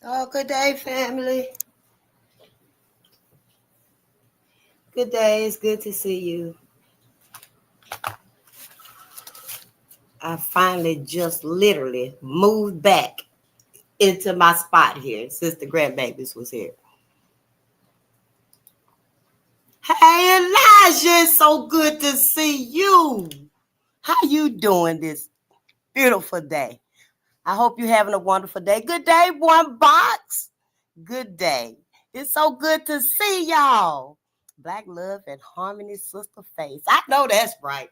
Oh, good day, family. Good day. It's good to see you. I finally just literally moved back into my spot here since the grandbabies was here. Hey, Elijah, it's so good to see you. How you doing this beautiful day? I hope you're having a wonderful day. Good day, one box. Good day. It's so good to see y'all. Black love and harmony, sister face. I know that's right.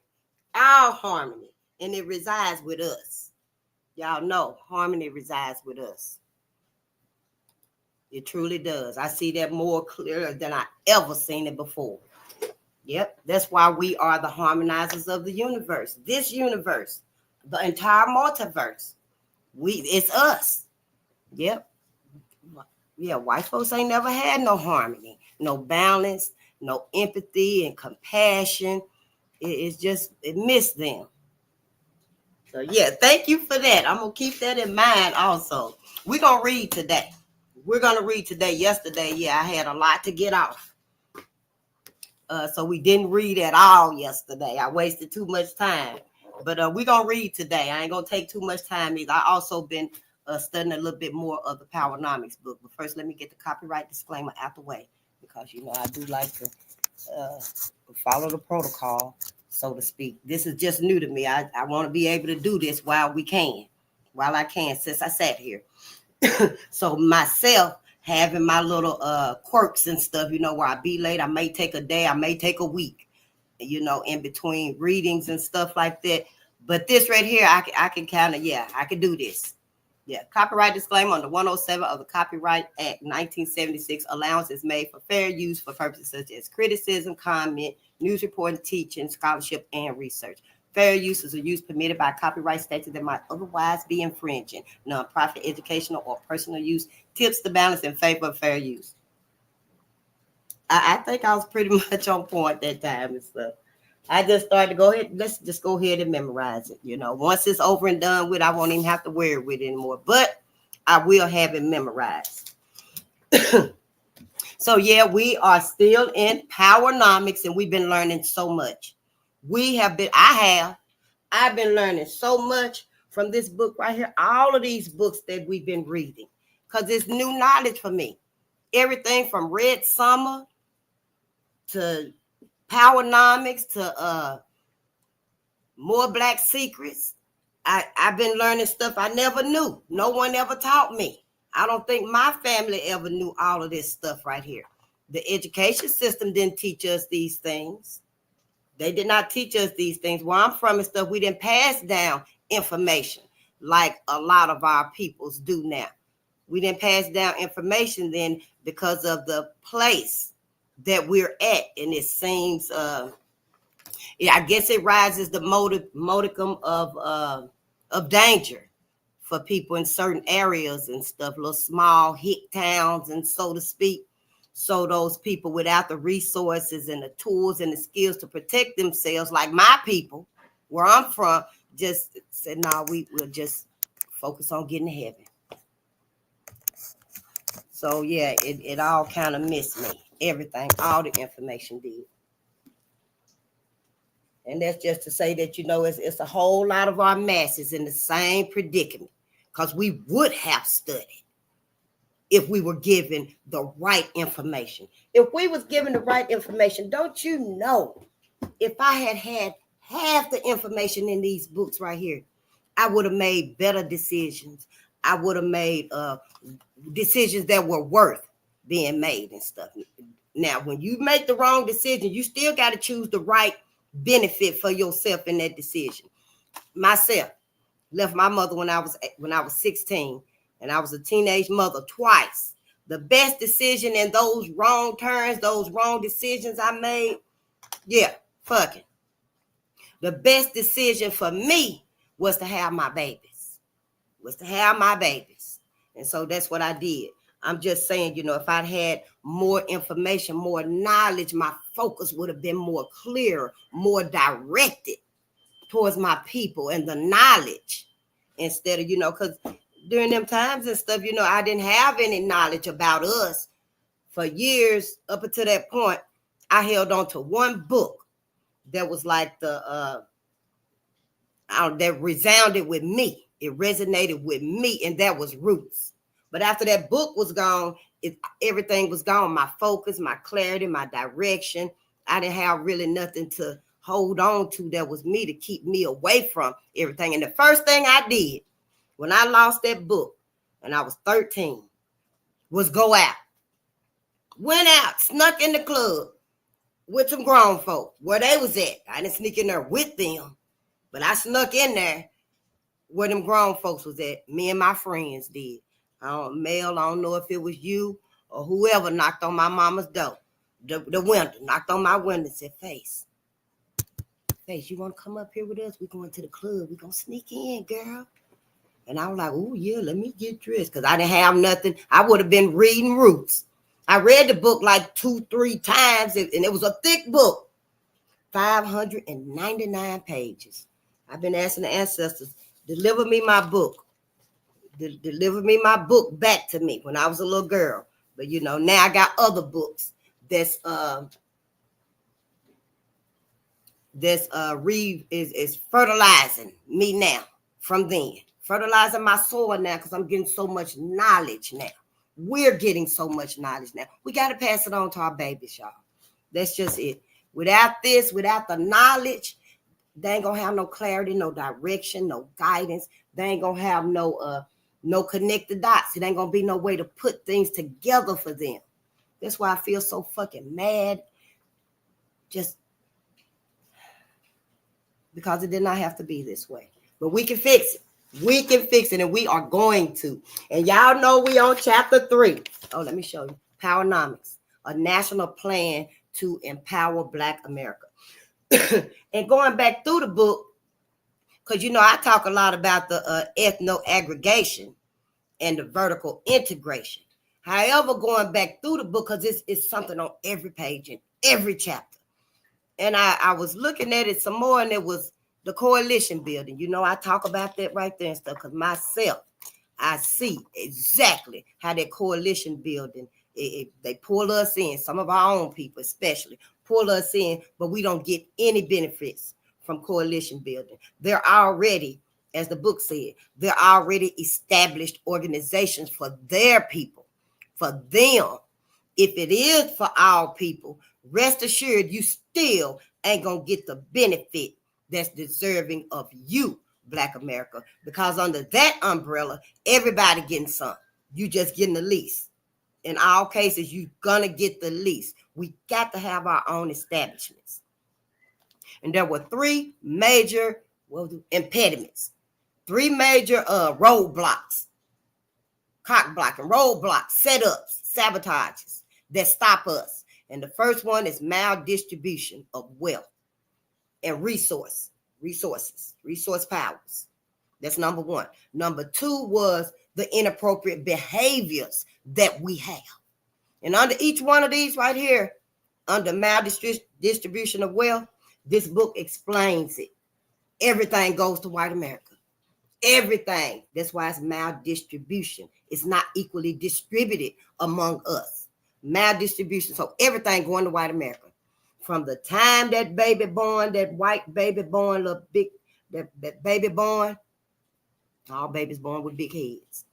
Our harmony. And it resides with us. Y'all know harmony resides with us. It truly does. I see that more clear than I ever seen it before. Yep, that's why we are the harmonizers of the universe. This universe, the entire multiverse. It's us. Yep. Yeah, white folks ain't never had no harmony, no balance, no empathy and compassion. It missed them. So yeah, thank you for that. I'm gonna keep that in mind also. We're gonna read today. Yesterday, yeah, I had a lot to get off. So we didn't read at all yesterday. I wasted too much time. But we're gonna read today. I ain't gonna take too much time either. I also been studying a little bit more of the Powernomics book. But first, let me get the copyright disclaimer out the way, because I do like to follow the protocol, so to speak. This is just new to me. I want to be able to do this while I can, since I sat here. So myself having my little quirks and stuff, where I be late, I may take a day, I may take a week, in between readings and stuff like that. But this right here, I can kind of, I can do this. Yeah, copyright disclaimer on the 107 of the Copyright Act 1976. Allowance is made for fair use for purposes such as criticism, comment, news reporting, teaching, scholarship, and research. Fair use is a use permitted by copyright statute that might otherwise be infringing. Nonprofit, educational, or personal use tips the balance in favor of fair use. I think I was pretty much on point that time and stuff. I just started to go ahead. Let's just go ahead and memorize it. Once it's over and done with, I won't even have to worry with it anymore. But I will have it memorized. So yeah, we are still in Powernomics, and we've been learning so much. I've been learning so much from this book right here. All of these books that we've been reading, because it's new knowledge for me. Everything from Red Summer to Powernomics to More Black Secrets. I've been learning stuff I never knew. No one ever taught me. I don't think my family ever knew all of this stuff right here. The education system didn't teach us these things. They did not teach us these things. Where I'm from and stuff, we didn't pass down information like a lot of our peoples do now. We didn't pass down information then because of the place that we're at. And it seems, I guess it rises the modicum of danger for people in certain areas and stuff, little small hick towns, and so to speak. So those people without the resources and the tools and the skills to protect themselves, like my people, where I'm from, just said, no, we'll just focus on getting to heaven. So yeah, it all kind of missed me. Everything, all the information did. And that's just to say that, it's a whole lot of our masses in the same predicament, because we would have studied if we were given the right information. If we was given the right information, don't you know, if I had half the information in these books right here, I would have made better decisions. I would have made decisions that were worth being made and stuff. Now, when you make the wrong decision, you still got to choose the right benefit for yourself in that decision. Myself left my mother when I was 16, and I was a teenage mother twice. The best decision in those wrong turns, those wrong decisions I made, fuck it. The best decision for me was to have my babies. And so that's what I did. I'm just saying, if I'd had more information, more knowledge, my focus would have been more clear, more directed towards my people and the knowledge, instead of, because during them times and stuff, you know, I didn't have any knowledge about us for years. Up until that point, I held on to one book that was like that resounded with me. It resonated with me, and that was Roots. But after that book was gone, everything was gone. My focus, my clarity, my direction. I didn't have really nothing to hold on to that was me to keep me away from everything. And the first thing I did when I lost that book, and I was 13, was go out. Went out, snuck in the club with some grown folk where they was at. I didn't sneak in there with them, but I snuck in there where them grown folks was at. Me and my friends did. Mel, I don't know if it was you or whoever knocked on my mama's door. The window, knocked on my window and said, Face, you want to come up here with us? We going to the club. We going to sneak in, girl. And I was like, oh, yeah, let me get dressed. Because I didn't have nothing. I would have been reading Roots. I read the book like 2-3 times, and it was a thick book. 599 pages. I've been asking the ancestors, deliver me my book. Deliver me my book back to me when I was a little girl. But, you know, now I got other books that's fertilizing me now from then. Fertilizing my soil now because I'm getting so much knowledge now. We're getting so much knowledge now. We got to pass it on to our babies, y'all. That's just it. Without this, without the knowledge, they ain't gonna have no clarity, no direction, no guidance. They ain't gonna have no connected dots. It ain't gonna be no way to put things together for them. That's why I feel so fucking mad. Just because it did not have to be this way. But we can fix it. We can fix it, and we are going to. And y'all know we on chapter 3. Oh, let me show you. Powernomics, a national plan to empower Black America. And going back through the book, because, you know, I talk a lot about the ethno-aggregation and the vertical integration. However, going back through the book, because it's something on every page and every chapter. And I was looking at it some more, and it was the coalition building. You know, I talk about that right there and stuff because myself, I see exactly how that coalition building, they pull us in, some of our own people especially, pull us in, but we don't get any benefits from coalition building. They're already, as the book said, they're already established organizations for their people, for them. If it is for our people, rest assured you still ain't gonna get the benefit that's deserving of you, Black America, because under that umbrella, everybody getting some. You just getting the least. In all cases, you're gonna get the least. We got to have our own establishments. And there were 3 major impediments, 3 major roadblocks, cock blocking, roadblocks, setups, sabotages that stop us. And the first one is maldistribution of wealth and resource powers. That's number 1. Number 2 was the inappropriate behaviors that we have. And under each one of these right here, under maldistribution of wealth, this book explains it. Everything goes to white America. Everything. That's why it's maldistribution. It's not equally distributed among us. Maldistribution. So everything going to white America. From the time that baby born, that white baby born, little big, that baby born, all babies born with big heads.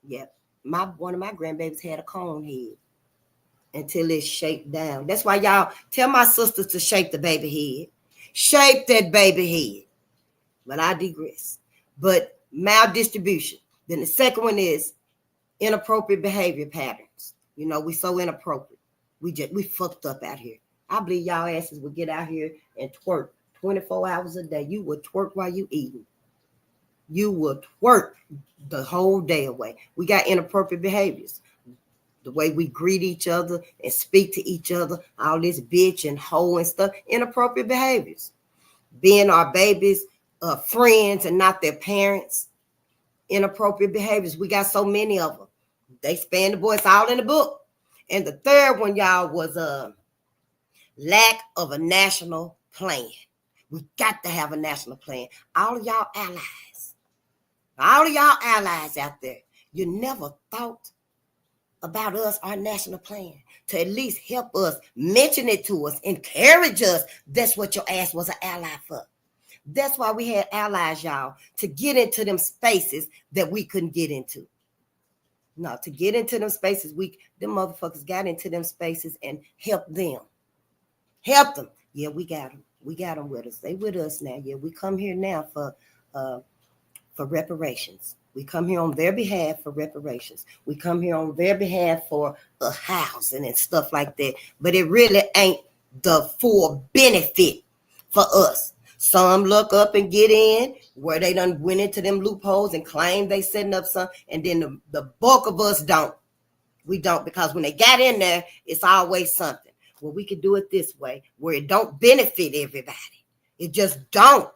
Yep. One of my grandbabies had a cone head until it's shaped down. That's why y'all tell my sisters to shape the baby head. Shape that baby head. But I digress. But maldistribution. Then the second one is inappropriate behavior patterns. You know, we so inappropriate. We fucked up out here. I believe y'all asses would get out here and twerk 24 hours a day. You would twerk while you eating. You would twerk the whole day away. We got inappropriate behaviors. The way we greet each other and speak to each other, all this bitch and hoe and stuff, inappropriate behaviors. Being our babies' friends and not their parents, inappropriate behaviors. We got so many of them. They span the board. It's all in the book. And the third one, y'all, was lack of a national plan. We got to have a national plan. All of y'all allies, All of y'all allies out there, you never thought about us, our national plan, to at least help us, mention it to us, encourage us. That's what your ass was an ally for. That's why we had allies, y'all, to get into them spaces that we couldn't get into. No, to get into them spaces, them motherfuckers got into them spaces and helped them. Help them. Yeah, we got them. We got them with us. They with us now. Yeah, we come here now for reparations. We come here on their behalf for reparations. We come here on their behalf for a housing and stuff like that. But it really ain't the full benefit for us. Some look up and get in where they done went into them loopholes and claim they setting up some, and then the bulk of us don't. We don't, because when they got in there, it's always something. Well, we could do it this way where it don't benefit everybody. It just don't.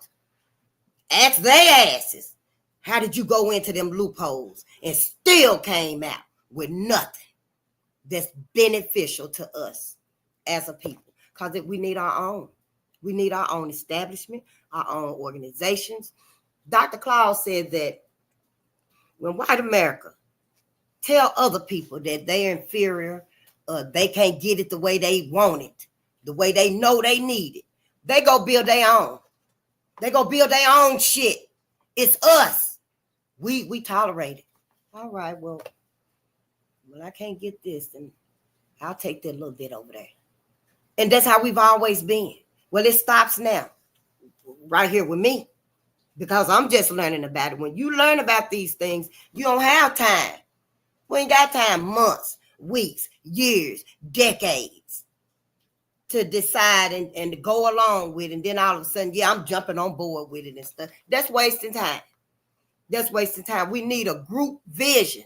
Ask their asses. How did you go into them loopholes and still came out with nothing that's beneficial to us as a people? Because we need our own. We need our own establishment, our own organizations. Dr. Claud said that when white America tell other people that they're inferior, they can't get it the way they want it, the way they know they need it, they go build their own. They go build their own shit. It's us. We tolerate it. All right, well, I can't get this, then I'll take that little bit over there. And that's how we've always been. Well, it stops now, right here with me, because I'm just learning about it. When you learn about these things, you don't have time. We ain't got time, months, weeks, years, decades, to decide and to go along with it. And then all of a sudden, yeah, I'm jumping on board with it and stuff. That's wasting time. That's wasting time. We need a group vision.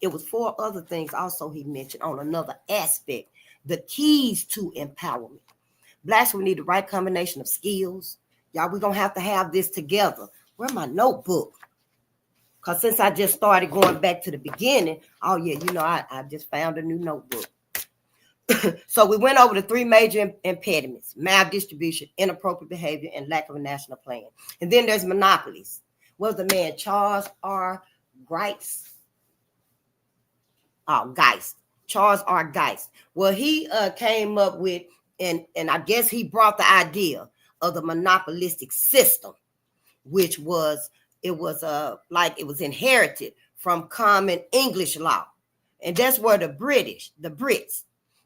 It was 4 other things also he mentioned on another aspect, the keys to empowerment. Blacks, we need the right combination of skills. Y'all, we're going to have this together. Where's my notebook? Because since I just started going back to the beginning, oh, yeah, I just found a new notebook. So we went over the 3 major impediments: maldistribution, inappropriate behavior, and lack of a national plan. And then there's monopolies. Was the man Charles R. Geist? Oh, Geist. Charles R. Geist. Well, he came up with, and I guess he brought the idea of the monopolistic system, which was, it was inherited from common English law. And that's where the Brits,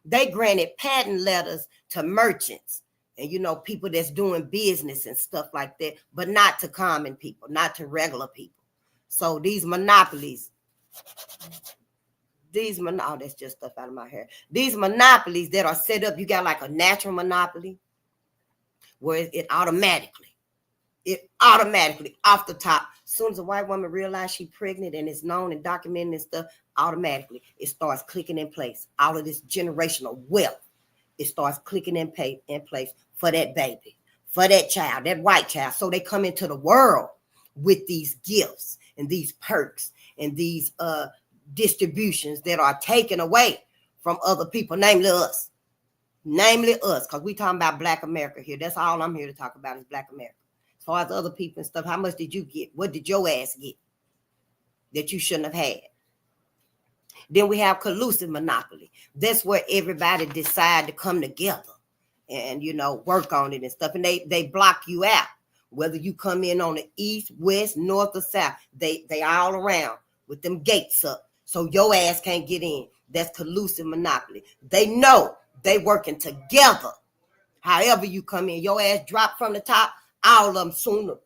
they granted patent letters to merchants and, people that's doing business and stuff like that, but not to common people, not to regular people. So these monopolies, that's just stuff out of my hair. These monopolies that are set up, you got like a natural monopoly where it automatically off the top, as soon as a white woman realizes she's pregnant and it's known and documented and stuff, automatically it starts clicking in place. All of this generational wealth, it starts clicking in place for that baby, for that child, that white child. So they come into the world with these gifts and these perks and these distributions that are taken away from other people, namely us, because we talking about Black America here. That's all I'm here to talk about is Black America. As far as other people and stuff, how much did you get? What did your ass get that you shouldn't have had? Then we have collusive monopoly. That's where everybody decide to come together and, work on it and stuff. And they block you out. Whether you come in on the east, west, north, or south, they all around with them gates up. So your ass can't get in. That's collusive monopoly. They know they working together. However you come in, your ass drop from the top, all of them sooner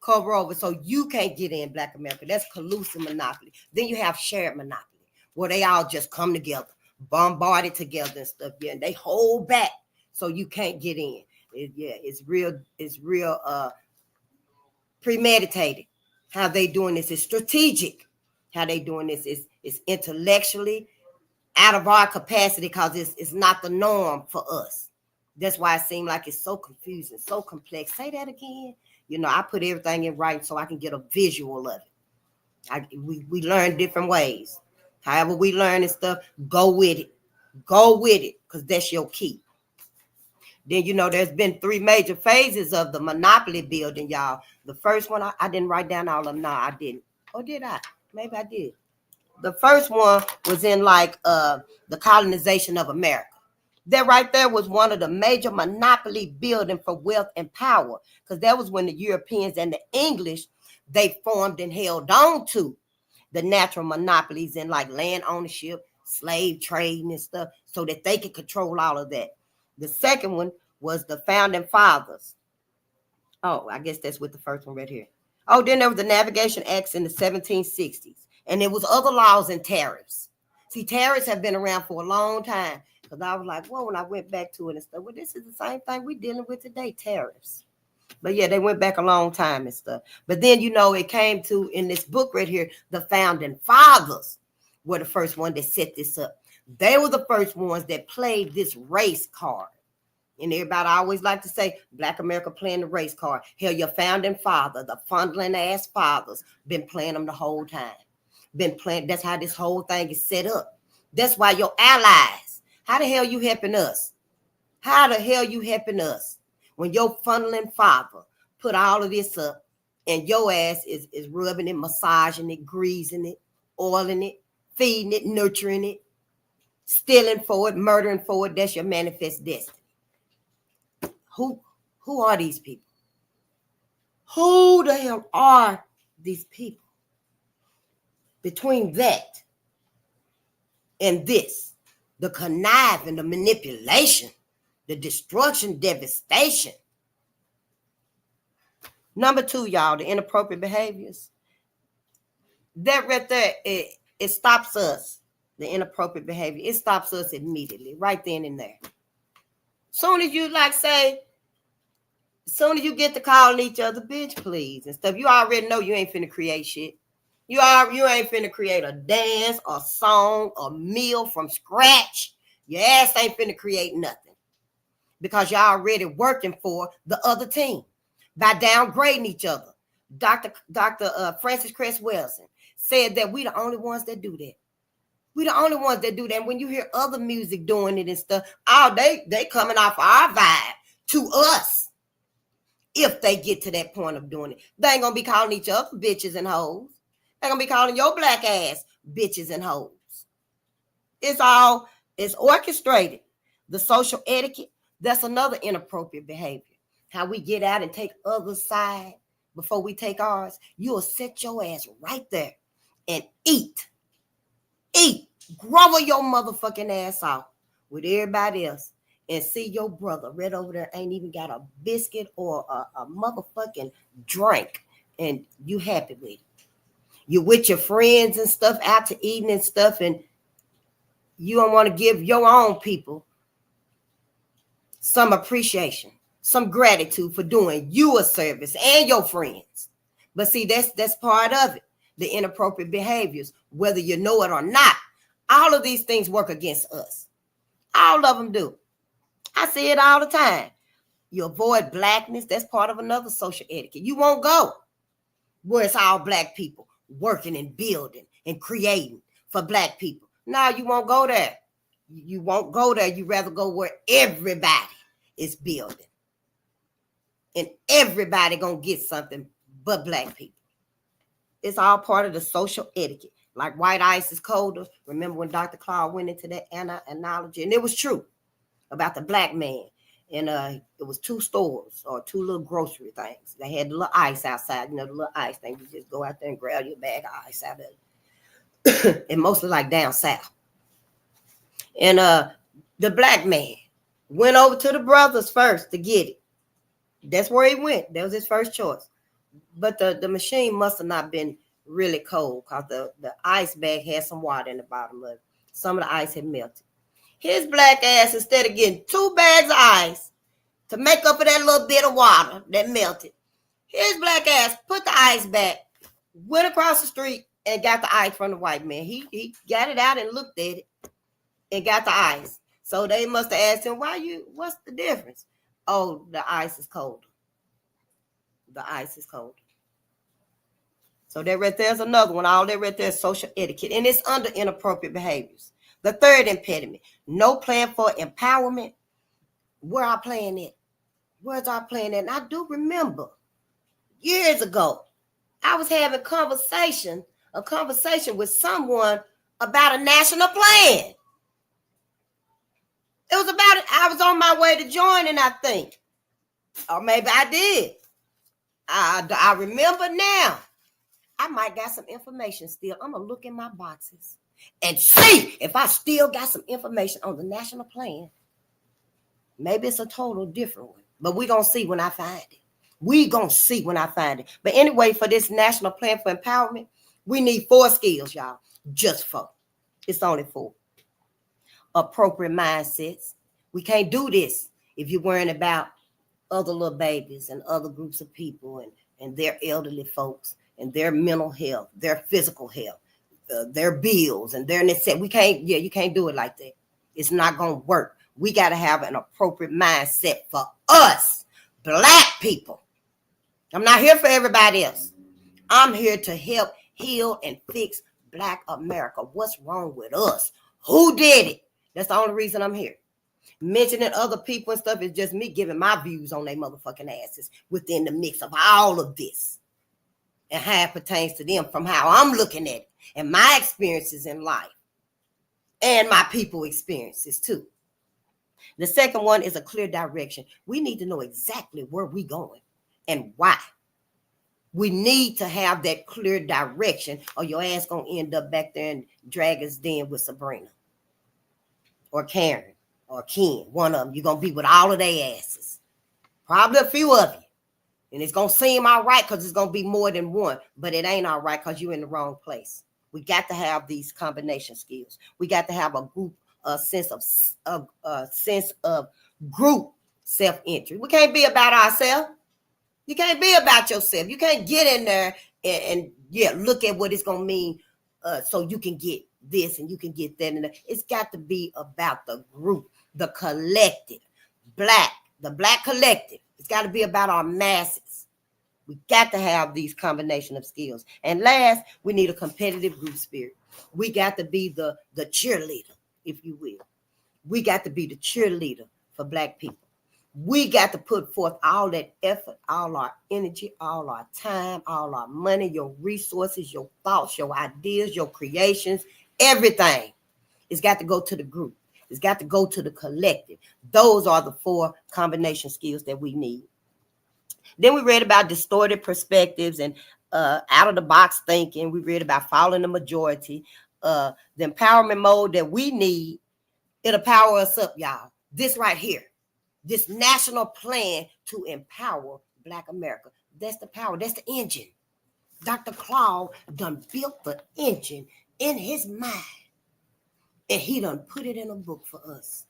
cover over. So you can't get in Black America. That's collusive monopoly. Then you have shared monopoly, where they all just come together, bombarded together and stuff. Yeah, and they hold back so you can't get in. It's real premeditated. How they doing this is strategic. How they doing this is intellectually out of our capacity, because it's not the norm for us. That's why it seems like it's so confusing, so complex. Say that again. I put everything in writing so I can get a visual of it. We learn different ways. However we learn this stuff, go with it. Go with it, because that's your key. Then, there's been 3 major phases of the monopoly building, y'all. The first one, I didn't write down all of them. No, I didn't. Or did I? Maybe I did. The first one was in like the colonization of America. That right there was one of the major monopoly building for wealth and power, because that was when the Europeans and the English, they formed and held on to the natural monopolies in like land ownership, slave trading and stuff, so that they could control all of that. The second one was the founding fathers. Oh, I guess that's with the first one right here. Oh, then there was the Navigation Acts in the 1760s, and there was other laws and tariffs. See, tariffs have been around for a long time, because I was like, whoa, when I went back to it and stuff, well, this is the same thing we're dealing with today, tariffs. But yeah, they went back a long time and stuff. But then, it came to, in this book right here, the founding fathers were the first one that set this up. They were the first ones that played this race card. And everybody always like to say, Black America playing the race card. Hell, your founding father, the fondling ass fathers, been playing them the whole time. Been playing. That's how this whole thing is set up. That's why your allies. How the hell you helping us? How the hell you helping us when your funneling father put all of this up and your ass is rubbing it, massaging it, greasing it, oiling it, feeding it, nurturing it, stealing for it, murdering for it? That's your manifest destiny. Who are these people? Who the hell are these people? Between that and this, the conniving, the manipulation, the destruction, devastation. Number 2, y'all, the inappropriate behaviors. That right there, it stops us. The inappropriate behavior, it stops us immediately, right then and there. Soon as you soon as you get to calling each other bitch, please, and stuff, you already know you ain't finna create shit. You ain't finna create a dance, a song, a meal from scratch. Your ass ain't finna create nothing, because y'all already working for the other team by downgrading each other. Dr. Francis Cress Welsing said that we the only ones that do that. We the only ones that do that. And when you hear other music doing it and stuff, they coming off our vibe to us. If they get to that point of doing it, they ain't gonna be calling each other bitches and hoes. They're gonna be calling your black ass bitches and hoes. It's orchestrated. The social etiquette, that's another inappropriate behavior. How we get out and take others' side before we take ours. You'll set your ass right there and eat, grovel your motherfucking ass off with everybody else, and see your brother right over there ain't even got a biscuit or a motherfucking drink, and you happy with it. You with your friends and stuff out to eating and stuff, and you don't want to give your own people some appreciation, some gratitude for doing you a service and your friends. But see, that's part of it. The inappropriate behaviors, whether you know it or not, all of these things work against us. All of them do. I see it all the time. You avoid blackness. That's part of another social etiquette. You won't go where it's all black people working and building and creating for black people. No, you won't go there. You won't go there. You rather go where everybody is building. And everybody gonna get something but black people. It's all part of the social etiquette. Like white ice is colder. Remember when Dr. Claud went into that analogy? And it was true about the black man. And it was 2 stores or 2 little grocery things. They had the little ice outside, the little ice thing. You just go out there and grab your bag of ice out of it. And mostly like down south. And the black man went over to the brothers first to get it. That's where he went. That was his first choice. But the machine must have not been really cold, because the ice bag had some water in the bottom of it. Some of the ice had melted. His black ass, instead of getting 2 bags of ice to make up for that little bit of water that melted, his black ass put the ice back, went across the street, and got the ice from the white man. He got it out and looked at it and got the ice. So they must have asked him, what's the difference? Oh, the ice is colder. The ice is colder. So that right there is another one. All that right there is social etiquette, and it's under inappropriate behaviors. The third impediment, no plan for empowerment. Where our plan at? Where's our plan at? And I do remember years ago, I was having a conversation with someone about a national plan. It was about it. I was on my way to joining, I think. Or maybe I did. I remember now. I might got some information still. I'm going to look in my boxes and see if I still got some information on the national plan. Maybe it's a total different one. But we're going to see when I find it. But anyway, for this national plan for empowerment, we need 4 skills, y'all. Just 4. It's only 4. Appropriate mindsets. We can't do this if you're worrying about other little babies and other groups of people and their elderly folks and their mental health, their physical health, their bills and their necessities. You can't do it like that. It's not going to work. We got to have an appropriate mindset for us, Black people. I'm not here for everybody else. I'm here to help heal and fix Black America. What's wrong with us? Who did it? That's the only reason I'm here. Mentioning other people and stuff is just me giving my views on their motherfucking asses within the mix of all of this and how it pertains to them from how I'm looking at it and my experiences in life and my people experiences too. The second one is a clear direction. We need to know exactly where we're going and why. We need to have that clear direction or your ass gonna end up back there in Dragon's Den with Sabrina or Karen or Ken. One of them. You're gonna be with all of their asses. Probably a few of you. And it's gonna seem all right because it's gonna be more than one, but it ain't all right because you're in the wrong place. We got to have these combination skills. We got to have a sense of group self-interest. We can't be about ourselves. You can't be about yourself. You can't get in there and look at what it's gonna mean so you can get this and you can get that. And it's got to be about the group, the collective, the Black collective. It's got to be about our masses. We got to have these combination of skills. And last, we need a competitive group spirit. We got to be the cheerleader, if you will. We got to be the cheerleader for Black people. We got to put forth all that effort, all our energy, all our time, all our money, your resources, your thoughts, your ideas, your creations, everything. It's got to go to the group. It's got to go to the collective. Those are the 4 combination skills that we need. Then we read about distorted perspectives and out of the box thinking. We read about following the majority. The empowerment mode that we need, it'll power us up, y'all. This right here. This national plan to empower Black America. That's the power. That's the engine. Dr. Claud done built the engine in his mind. And he done put it in a book for us.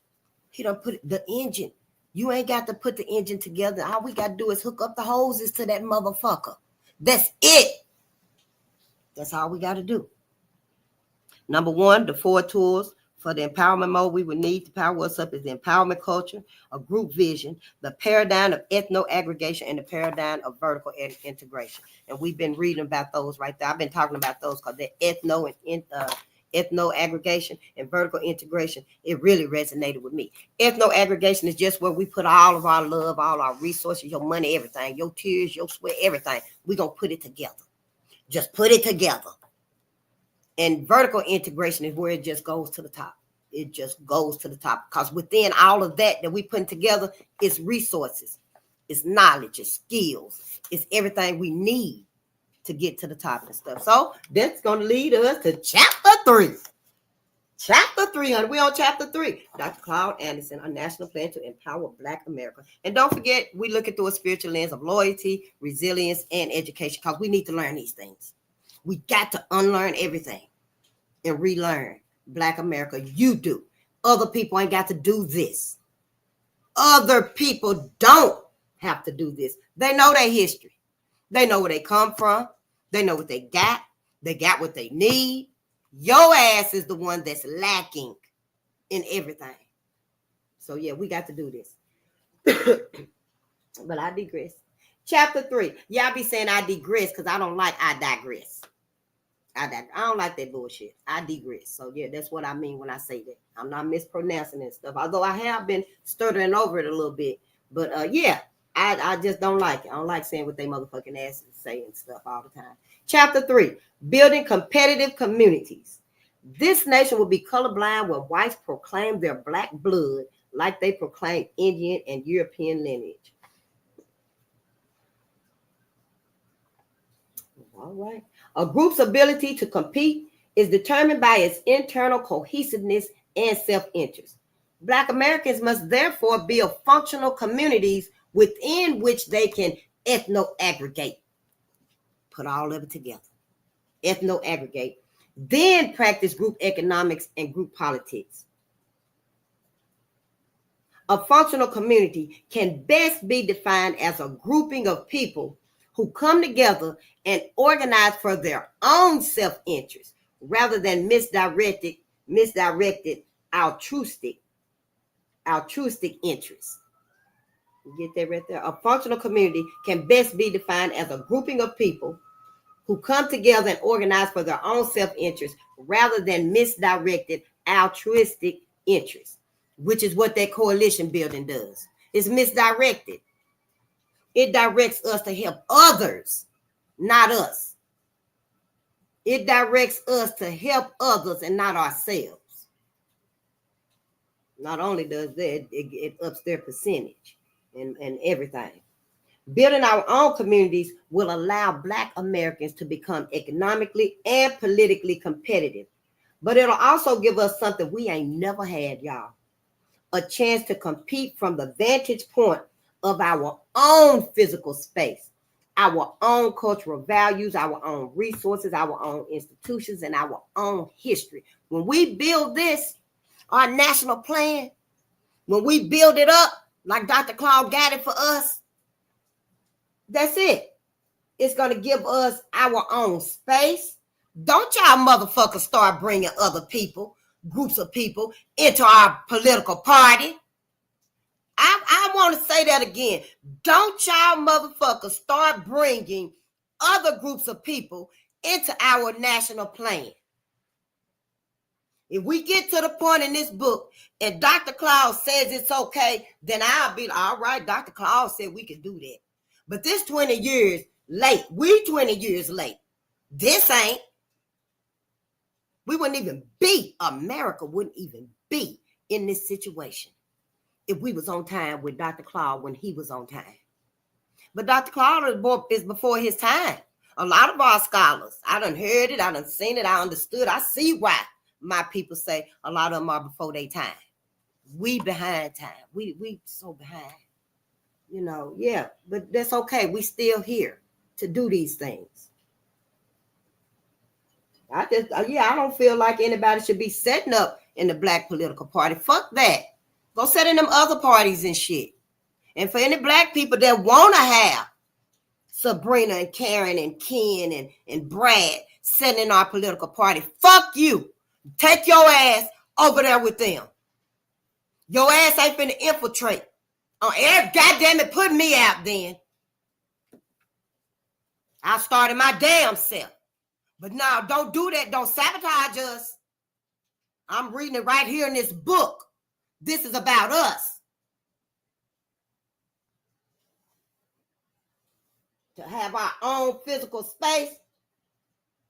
He done put the engine. You ain't got to put the engine together. All we got to do is hook up the hoses to that motherfucker. That's it. That's all we got to do. Number 1, the 4 tools for the empowerment mode we would need to power us up is the empowerment culture, a group vision, the paradigm of ethno-aggregation, and the paradigm of vertical integration. And we've been reading about those right there. I've been talking about those because they're ethno-aggregation and vertical integration. It really resonated with me. Ethno-aggregation is just where we put all of our love, all our resources, your money, everything, your tears, your sweat, everything. We're going to put it together. Just put it together. And vertical integration is where it just goes to the top. It just goes to the top because within all of that we put together is resources, it's knowledge, it's skills, it's everything we need to get to the top and stuff. So that's going to lead us to chapter 3. Chapter 3, honey. We're on chapter 3. Dr. Claud Anderson, a national plan to empower Black America. And don't forget, we look at through a spiritual lens of loyalty, resilience, and education because we need to learn these things. We got to unlearn everything and relearn. Black America, you do. Other people ain't got to do this. Other people don't have to do this. They know their history. They know where they come from. They know what they got. They got what they need. Your ass is the one that's lacking in everything. So yeah, we got to do this. But I digress. Chapter 3. Y'all be saying I digress because I don't like I digress. I don't like that bullshit. I digress. So yeah, that's what I mean when I say that. I'm not mispronouncing and stuff. Although I have been stuttering over it a little bit. But yeah, I just don't like it. I don't like saying what they motherfucking asses say and stuff all the time. Chapter 3, building competitive communities. This nation will be colorblind when whites proclaim their black blood like they proclaim Indian and European lineage. All right. A group's ability to compete is determined by its internal cohesiveness and self-interest. Black Americans must therefore build functional communities within which they can ethno-aggregate. Put all of it together. Ethno-aggregate. Then practice group economics and group politics. A functional community can best be defined as a grouping of people who come together and organize for their own self-interest rather than misdirected altruistic interests. You get that right there? A functional community can best be defined as a grouping of people who come together and organize for their own self-interest rather than misdirected altruistic interests, which is what that coalition building does. It's misdirected. It directs us to help others, not us. It directs us to help others and not ourselves. Not only does that, it ups their percentage and everything. Building our own communities will allow Black Americans to become economically and politically competitive. But it'll also give us something we ain't never had, y'all. A chance to compete from the vantage point of our own physical space, our own cultural values, our own resources, our own institutions, and our own history. When we build this, our national plan, when we build it up, like Dr. Claud got it for us, that's it. It's going to give us our own space. Don't y'all motherfuckers start bringing other people, groups of people, into our political party. I want to say that again. Don't y'all motherfuckers start bringing other groups of people into our national plan. If we get to the point in this book and Dr. Claud says it's okay, then I'll be all right. Dr. Claud said we could do that. But this 20 years late. We 20 years late. This ain't. We wouldn't even be. America wouldn't even be in this situation if we was on time with Dr. Claud when he was on time. But Dr. Claud is before his time. A lot of our scholars, I done heard it, I done seen it, I understood. I see why my people say a lot of them are before their time. We behind time. We so behind. You know, yeah, but that's okay. We still here to do these things. I don't feel like anybody should be setting up in the Black political party. Fuck that. Go set in them other parties and shit. And for any Black people that want to have Sabrina and Karen and Ken and Brad sitting in our political party, fuck you. Take your ass over there with them. Your ass ain't finna infiltrate. Oh, goddamn it, put me out then. I started my damn self. But now, don't do that. Don't sabotage us. I'm reading it right here in this book. This is about us. To have our own physical space.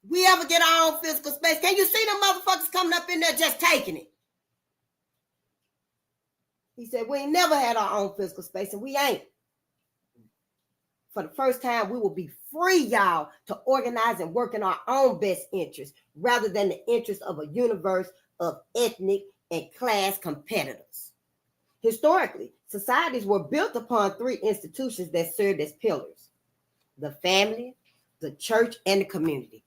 We ever get our own physical space? Can you see them motherfuckers coming up in there just taking it? He said, we ain't never had our own physical space, and we ain't. For the first time, we will be free, y'all, to organize and work in our own best interest rather than the interest of a universe of ethnic and class competitors. Historically, societies were built upon three institutions that served as pillars: the family, the church, and the community.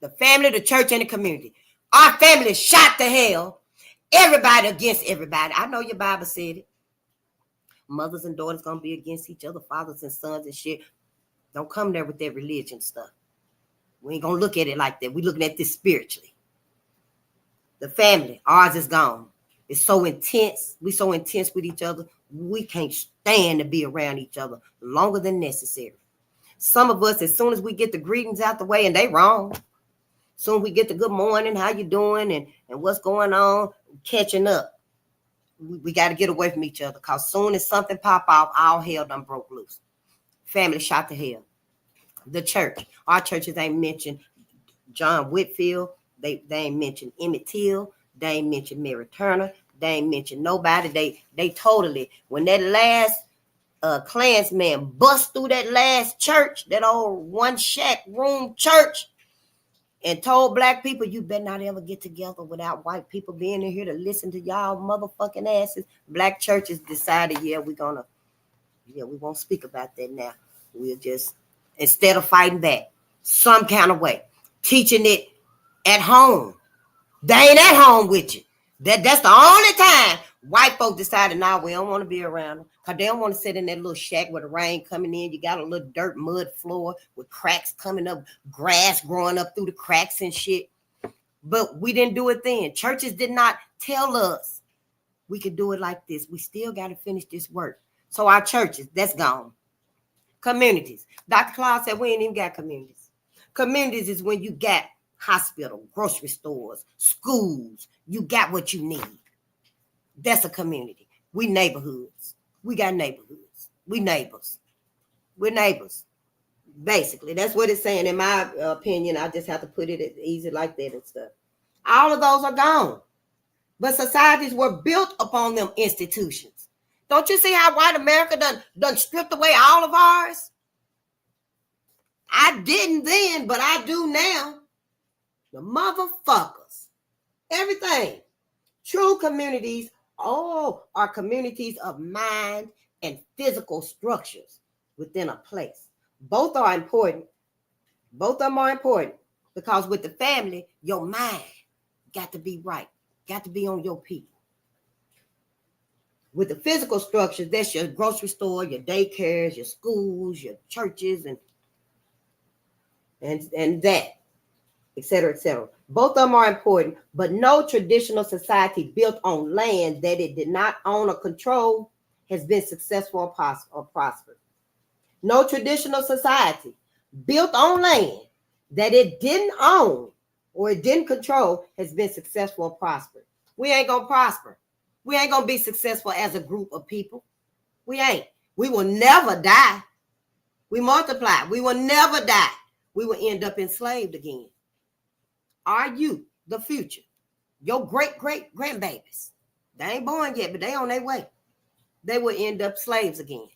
The family, the church, and the community. Our family is shot to hell. Everybody against everybody. I know your Bible said it. Mothers and daughters gonna be against each other, fathers and sons and shit. Don't come there with that religion stuff. We ain't gonna look at it like that. We looking at this spiritually. The family, ours is gone. It's so intense. We so intense with each other. We can't stand to be around each other longer than necessary. Some of us, as soon as we get the greetings out the way, and they wrong. Soon we get the good morning, how you doing, and what's going on, catching up. We got to get away from each other, because soon as something pop off, all hell done broke loose. Family shot to hell. The church, our churches ain't mentioned John Whitfield. They ain't mentioned Emmett Till. They ain't mentioned Mary Turner. They ain't mentioned nobody. They totally, when that last Klansman bust through that last church, that old one shack room church, and told black people, you better not ever get together without white people being in here to listen to y'all motherfucking asses. Black churches decided, we won't speak about that now. We'll just, instead of fighting back some kind of way, teaching it at home. They ain't at home with you. That's the only time white folks decided, nah, we don't want to be around them, because they don't want to sit in that little shack with the rain coming in. You got a little dirt mud floor with cracks coming up, grass growing up through the cracks and shit. But we didn't do it then. Churches did not tell us we could do it like this. We still got to finish this work. So our churches, that's gone. Communities. Dr. Claud said we ain't even got communities. Communities is when you got hospital, grocery stores, schools. You got what you need. That's a community. We neighborhoods. We got neighborhoods. We neighbors. We're neighbors. Basically, that's what it's saying. In my opinion, I just have to put it easy like that and stuff. All of those are gone. But societies were built upon them institutions. Don't you see how white America done stripped away all of ours? I didn't then, but I do now. The motherfuckers. Everything. True communities, are communities of mind and physical structures within a place. Both are important. Both of them are important, because with the family, your mind got to be right. Got to be on your people. With the physical structures, that's your grocery store, your daycares, your schools, your churches, and that, et cetera, et cetera. Both of them are important, but no traditional society built on land that it did not own or control has been successful or prospered. No traditional society built on land that it didn't own or it didn't control has been successful or prospered. We ain't gonna prosper. We ain't gonna be successful as a group of people. We ain't. We will never die. We multiply. We will never die. We will end up enslaved again. Are you the future? Your great-great-grandbabies. They ain't born yet, but they on their way. They will end up slaves again.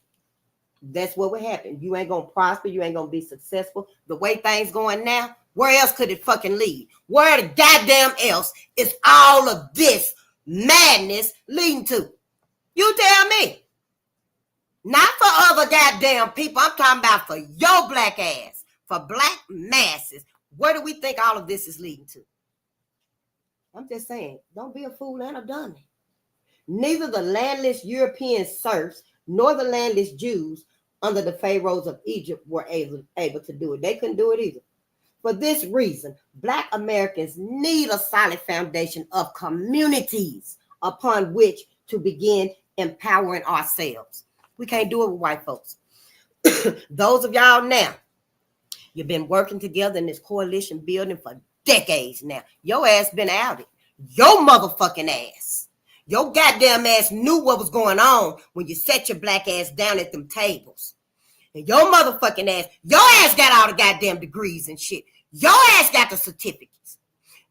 That's what will happen. You ain't gonna prosper. You ain't gonna be successful. The way things going now, where else could it fucking lead? Where the goddamn else is all of this madness leading to? You tell me. Not for other goddamn people. I'm talking about for your black ass, for black masses. Where do we think all of this is leading to? I'm just saying, don't be a fool and a dummy. Neither the landless European serfs nor the landless Jews under the pharaohs of Egypt were able to do it. They couldn't do it either. For this reason, black Americans need a solid foundation of communities upon which to begin empowering ourselves. We can't do it with white folks. Those of y'all now, you've been working together in this coalition building for decades now. Your ass been outed. Your motherfucking ass. Your goddamn ass knew what was going on when you set your black ass down at them tables. And your motherfucking ass got all the goddamn degrees and shit. Your ass got the certificates.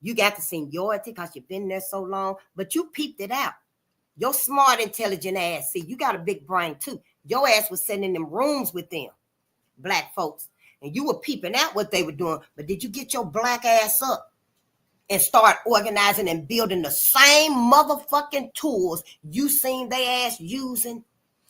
You got the seniority because you've been there so long, but you peeped it out. Your smart, intelligent ass, see, you got a big brain too. Your ass was sitting in them rooms with them, black folks, and you were peeping out what they were doing, but did you get your black ass up and start organizing and building the same motherfucking tools you seen they ass using,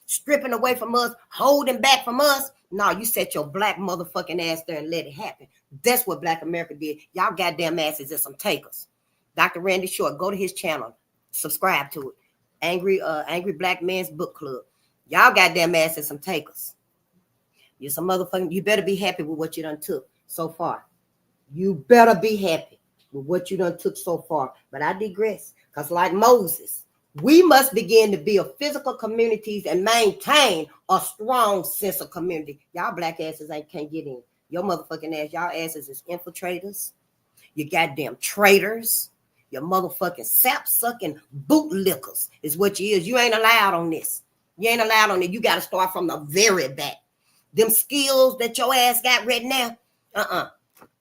stripping away from us, holding back from us? No, you set your black motherfucking ass there and let it happen. That's what black America did. Y'all goddamn asses are some takers. Dr. Randy Short, go to his channel, subscribe to it. Angry Black Men's Book Club. Y'all goddamn asses some takers. You're some motherfucking, you better be happy with what you done took so far. You better be happy with what you done took so far. But I digress, because like Moses, we must begin to build physical communities and maintain a strong sense of community. Y'all black asses can't get in. Your motherfucking ass, y'all asses is infiltrators. You goddamn traitors. You motherfucking sap-sucking bootlickers is what you is. You ain't allowed on this. You ain't allowed on it. You got to start from the very back. Them skills that your ass got right now,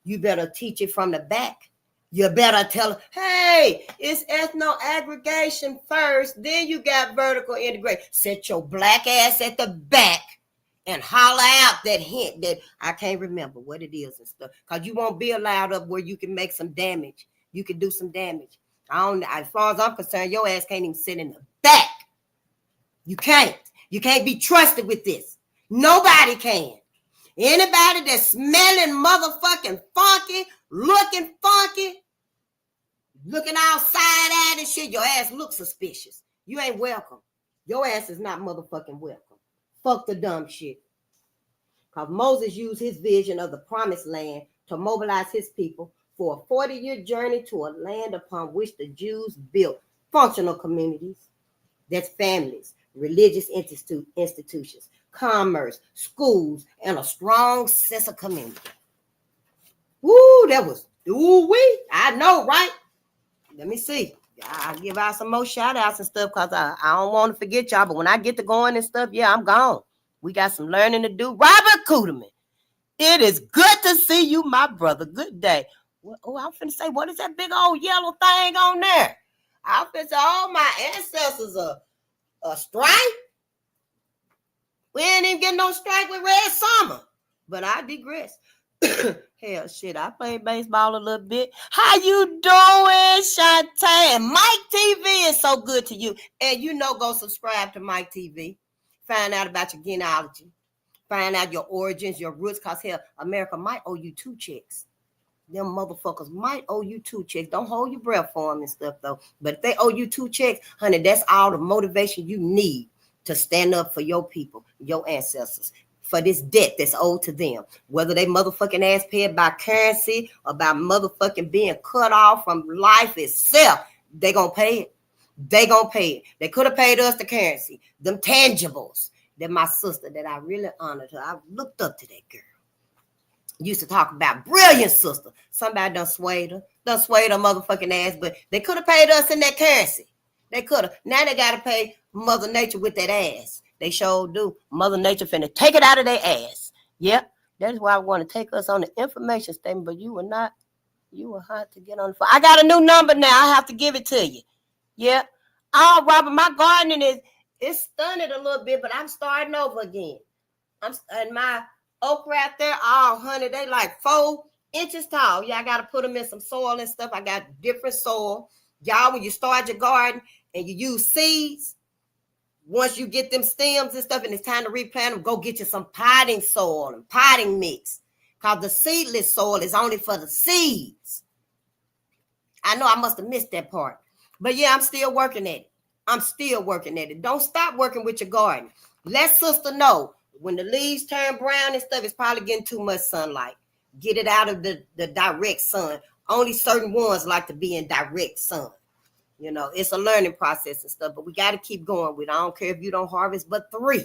you better teach it from the back. You better tell her, hey, it's ethno-aggregation first, then you got vertical integration. Set your black ass at the back and holler out that hint that I can't remember what it is and stuff. Because you won't be allowed up where you can make some damage. You can do some damage. As far as I'm concerned, your ass can't even sit in the back. You can't. You can't be trusted with this. Nobody can. Anybody that's smelling motherfucking funky, looking funky, looking outside at and shit, your ass looks suspicious. You ain't welcome. Your ass is not motherfucking welcome. Fuck the dumb shit. Because Moses used his vision of the promised land to mobilize his people for a 40-year journey to a land upon which the Jews built functional communities. That's families, religious institutions, commerce, schools, and a strong sense of community. Woo, that was, ooh-wee. I know, right? Let me see. I'll give out some more shout outs and stuff because I don't want to forget y'all. But when I get to going and stuff, yeah, I'm gone. We got some learning to do. Robert Kuderman, it is good to see you, my brother. Good day. Oh, I'm finna say, what is that big old yellow thing on there? I'm finna say, all my ancestors are strike. We ain't even getting no strike with Red Summer. But I digress. Hell, shit, I played baseball a little bit. How you doing, Shantae? And Mike TV is so good to you. And you know, go subscribe to Mike TV. Find out about your genealogy. Find out your origins, your roots, because, hell, America might owe you 2 checks. Them motherfuckers might owe you 2 checks. Don't hold your breath for them and stuff, though. But if they owe you 2 checks, honey, that's all the motivation you need to stand up for your people, your ancestors, for this debt that's owed to them. Whether they motherfucking ass paid by currency or by motherfucking being cut off from life itself, they gonna pay it. They gonna pay it. They could have paid us the currency, them tangibles. That my sister that I really honored her. I looked up to that girl. Used to talk about brilliant sister. Somebody done swayed her motherfucking ass, but they could have paid us in that currency. They could have. Now they got to pay Mother Nature with that ass. They sure do. Mother Nature finna take it out of their ass. Yep. That's why I want to take us on the information statement, but you were not. You were hot to get on the phone. I got a new number now. I have to give it to you. Yep. Oh, Robert, my gardening it's stunted a little bit, but I'm starting over again. And my okra out there, honey, they like 4 inches tall. Yeah, I got to put them in some soil and stuff. I got different soil. Y'all, when you start your garden and you use seeds, once you get them stems and stuff and it's time to replant them, go get you some potting soil and potting mix. Because the seedless soil is only for the seeds. I know I must have missed that part. But yeah, I'm still working at it. Don't stop working with your garden. Let sister know when the leaves turn brown and stuff, it's probably getting too much sunlight. Get it out of the direct sun. Only certain ones like to be in direct sun. You know, it's a learning process and stuff, but we got to keep going with it. I don't care if you don't harvest but 3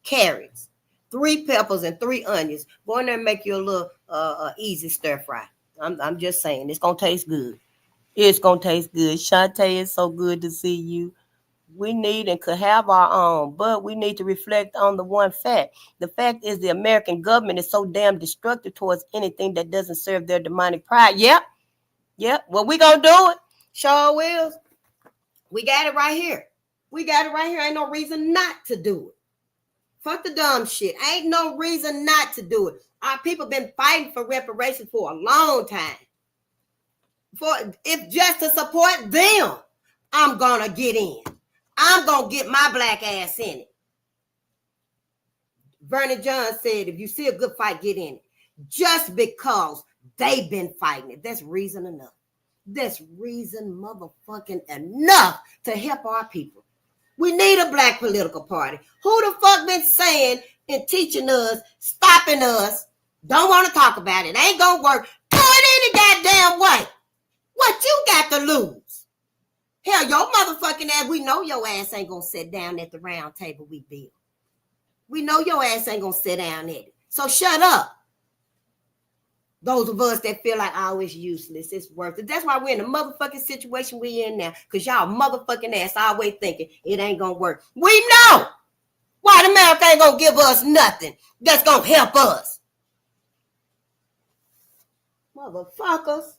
carrots, 3 peppers, and 3 onions. Go in there and make you a little easy stir fry. I'm just saying, it's going to taste good. It's going to taste good. Shantae, it's so good to see you. We need and could have our own, but we need to reflect on the one fact. The fact is the American government is so damn destructive towards anything that doesn't serve their demonic pride. Yep. Well, we going to do it. Sure will. We got it right here. Ain't no reason not to do it. Fuck the dumb shit. Ain't no reason not to do it. Our people been fighting for reparations for a long time. If just to support them, I'm going to get in. I'm going to get my black ass in it. Vernon John said, if you see a good fight, get in it. Just because they've been fighting it. That's reason enough. That's reason motherfucking enough to help our people. We need a black political party. Who the fuck been saying and teaching us, stopping us, don't want to talk about it, ain't gonna work, do it any goddamn way. What you got to lose? Hell, your motherfucking ass, we know your ass ain't gonna sit down at the round table we built. We know your ass ain't gonna sit down at it. So shut up. Those of us that feel like, oh, it's useless, it's worth it. That's why we're in the motherfucking situation we in now. Because y'all motherfucking ass always thinking it ain't gonna work. We know white America ain't gonna give us nothing that's gonna help us. Motherfuckers.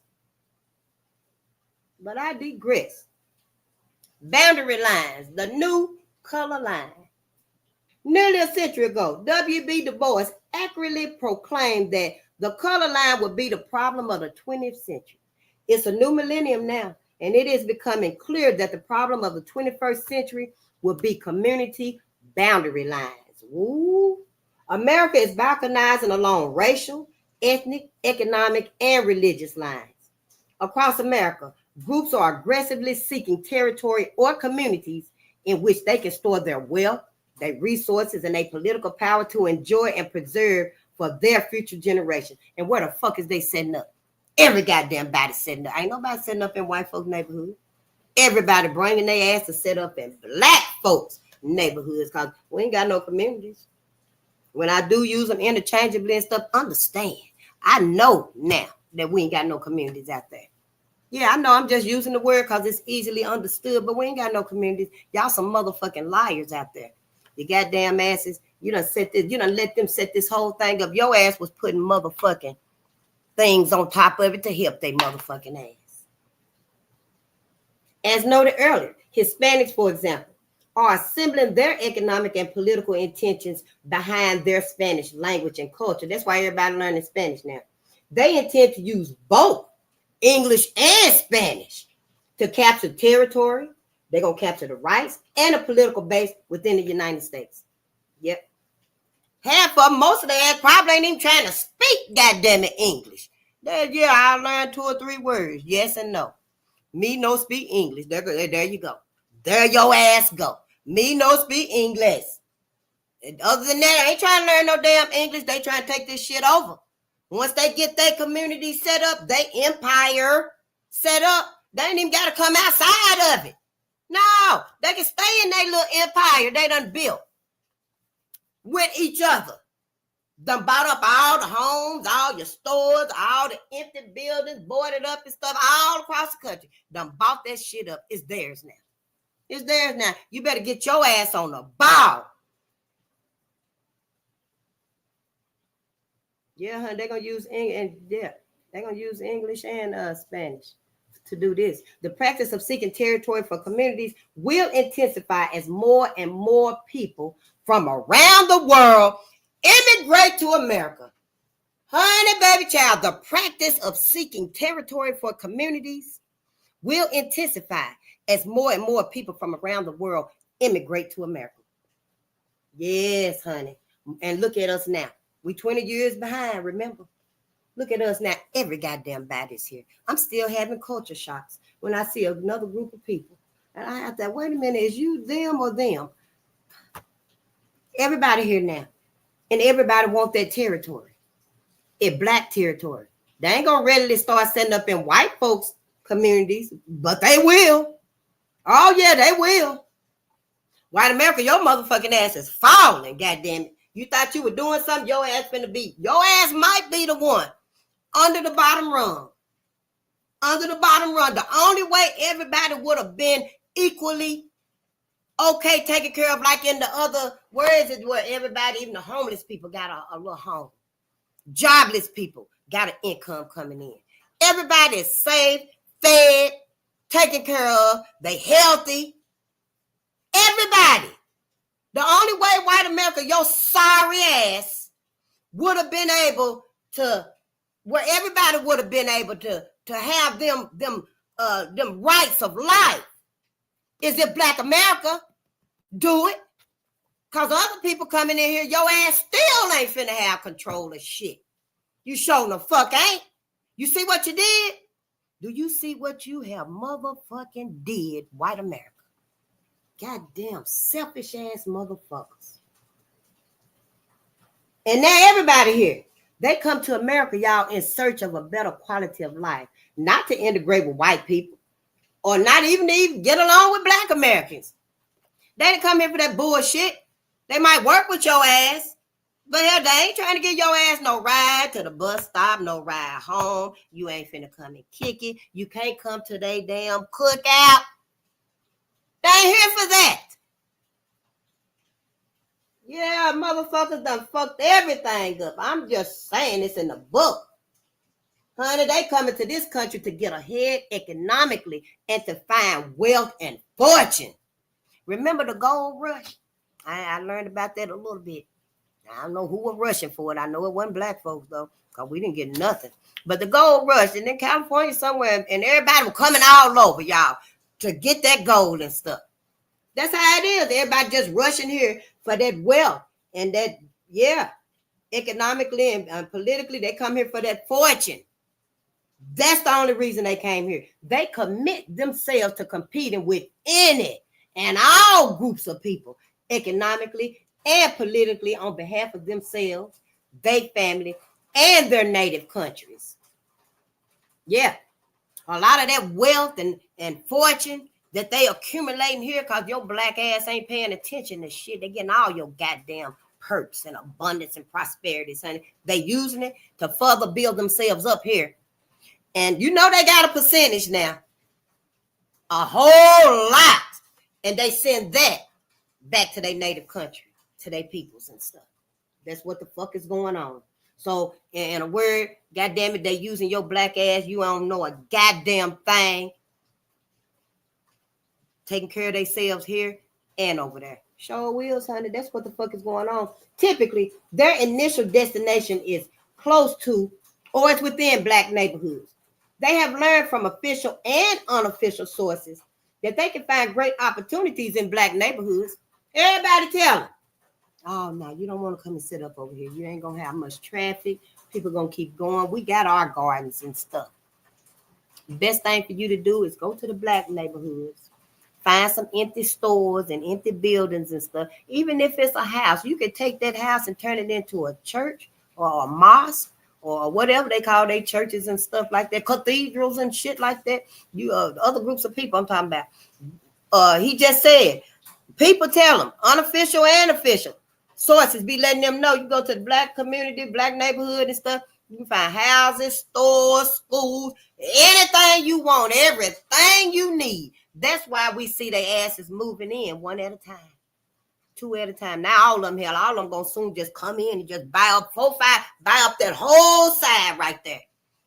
But I digress. Boundary lines, the new color line. Nearly a century ago, W.B. Du Bois accurately proclaimed that the color line would be the problem of the 20th century. It's a new millennium now, and it is becoming clear that the problem of the 21st century will be community boundary lines. Ooh. America is balkanizing along racial, ethnic, economic, and religious lines. Across America, groups are aggressively seeking territory or communities in which they can store their wealth, their resources, and their political power to enjoy and preserve for their future generation. And where the fuck is they setting up? Every goddamn body setting up. Ain't nobody setting up in white folks' neighborhood. Everybody bringing their ass to set up in black folks' neighborhoods because we ain't got no communities. When I do use them interchangeably and stuff, understand. I know now that we ain't got no communities out there. Yeah, I know I'm just using the word because it's easily understood, but we ain't got no communities. Y'all some motherfucking liars out there. You goddamn asses. You done let them set this whole thing up. Your ass was putting motherfucking things on top of it to help they motherfucking ass. As noted earlier, Hispanics, for example, are assembling their economic and political intentions behind their Spanish language and culture. That's why everybody learning Spanish now. They intend to use both English and Spanish to capture territory. They're going to capture the rights and a political base within the United States. Yep. Half of them, most of their ass probably ain't even trying to speak goddamn it English. Yeah, I learned 2 or 3 words. Yes and no. Me no speak English. There you go. There your ass go. Me no speak English. And other than that, I ain't trying to learn no damn English. They trying to take this shit over. Once they get their community set up, their empire set up, they ain't even got to come outside of it. No, they can stay in their little empire they done built with each other. Done bought up all the homes, all your stores, all the empty buildings, boarded up and stuff all across the country. Done bought that shit up. It's theirs now. It's theirs now. You better get your ass on the ball. Yeah, honey, they're going to use English and Spanish to do this. The practice of seeking territory for communities will intensify as more and more people from around the world immigrate to America. Honey, baby child, the practice of seeking territory for communities will intensify as more and more people from around the world immigrate to America. Yes, honey. And look at us now. We 20 years behind, remember? Look at us now. Every goddamn body's here. I'm still having culture shocks when I see another group of people. And I have to, wait a minute, is you them or them? Everybody here now. And everybody want that territory. It's black territory. They ain't gonna readily start setting up in white folks' communities, but they will. Oh, yeah, they will. White America, your motherfucking ass is falling, goddamn it. You thought you were doing something, your ass finna be. Your ass might be the one under the bottom rung. Under the bottom rung. The only way everybody would have been equally okay taken care of, like in the other, where is it where everybody, even the homeless people, got a little home. Jobless people got an income coming in. Everybody is safe, fed, taken care of. They healthy. Everybody. The only way white America, your sorry ass, would have been able to, where everybody would have been able to have them rights of life, is if black America do it. Because other people coming in here, your ass still ain't finna have control of shit. You sure the fuck ain't. You see what you did? Do you see what you have motherfucking did, white America? Goddamn selfish ass motherfuckers. And now everybody here, they come to America, y'all, in search of a better quality of life. Not to integrate with white people. Or not even to even get along with black Americans. They didn't come here for that bullshit. They might work with your ass, But hell, they ain't trying to get your ass no ride to the bus stop, no ride home. You ain't finna come and kick it. You can't come to they damn cookout. They ain't here for that. Yeah, motherfuckers done fucked everything up. I'm just saying it's in the book. Honey, they coming to this country to get ahead economically and to find wealth and fortune. Remember the gold rush? I learned about that a little bit. I don't know who was rushing for it. I know it wasn't black folks, though, because we didn't get nothing. But the gold rush, and in California somewhere, and everybody was coming all over, y'all, to get that gold and stuff. That's how it is. Everybody just rushing here for that wealth and that, yeah, economically and politically, they come here for that fortune. That's the only reason they came here. They commit themselves to competing with any and all groups of people, economically and politically, on behalf of themselves, their family, and their native countries. Yeah, a lot of that wealth and fortune that they accumulating here because your black ass ain't paying attention to shit. They getting all your goddamn perks and abundance and prosperity, honey. They using it to further build themselves up here. And you know they got a percentage now. A whole lot. And they send that back to their native country, to their peoples and stuff. That's what the fuck is going on. So, in a word, goddamn it, they using your black ass. You don't know a goddamn thing. Taking care of themselves here and over there. Sure wills, honey. That's what the fuck is going on. Typically, their initial destination is close to or it's within black neighborhoods. They have learned from official and unofficial sources that they can find great opportunities in black neighborhoods. Everybody tell them, oh, no, you don't want to come and sit up over here. You ain't going to have much traffic. People going to keep going. We got our gardens and stuff. The best thing for you to do is go to the black neighborhoods. Find some empty stores and empty buildings and stuff. Even if it's a house, you can take that house and turn it into a church or a mosque or whatever they call their churches and stuff like that, cathedrals and shit like that. You other groups of people I'm talking about. He just said, people tell them, unofficial and official sources be letting them know. You go to the black community, black neighborhood and stuff, you can find houses, stores, schools, anything you want, everything you need. That's why we see their asses moving in one at a time. 2 at a time. Now all of them, hell, all of them gonna soon just come in and just buy up 4, 5, buy up that whole side right there.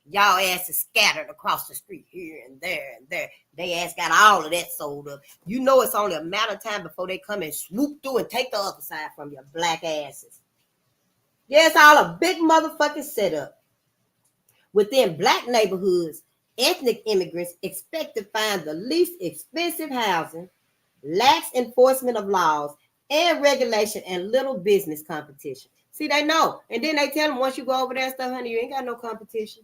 Y'all asses scattered across the street here and there and there. They ass got all of that sold up. You know it's only a matter of time before they come and swoop through and take the other side from your black asses. Yeah, it's all a big motherfucking setup. Within black neighborhoods, ethnic immigrants expect to find the least expensive housing, lax enforcement of laws, and regulation and little business competition. See, they know. And then they tell them once you go over there and stuff, honey, you ain't got no competition.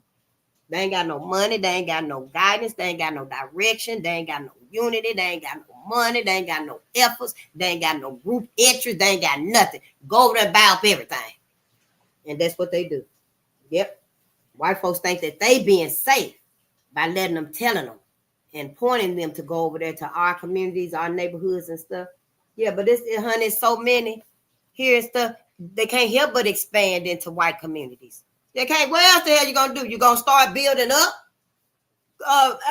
They ain't got no money. They ain't got no guidance. They ain't got no direction. They ain't got no unity. They ain't got no money. They ain't got no efforts. They ain't got no group interest. They ain't got nothing. Go over there and buy up everything. And that's what they do. Yep. White folks think that they being safe by letting them, telling them, and pointing them to go over there to our communities, our neighborhoods and stuff. Yeah, but honey, so many here and stuff, they can't help but expand into white communities. They can't. What else the hell you gonna do? You gonna start building up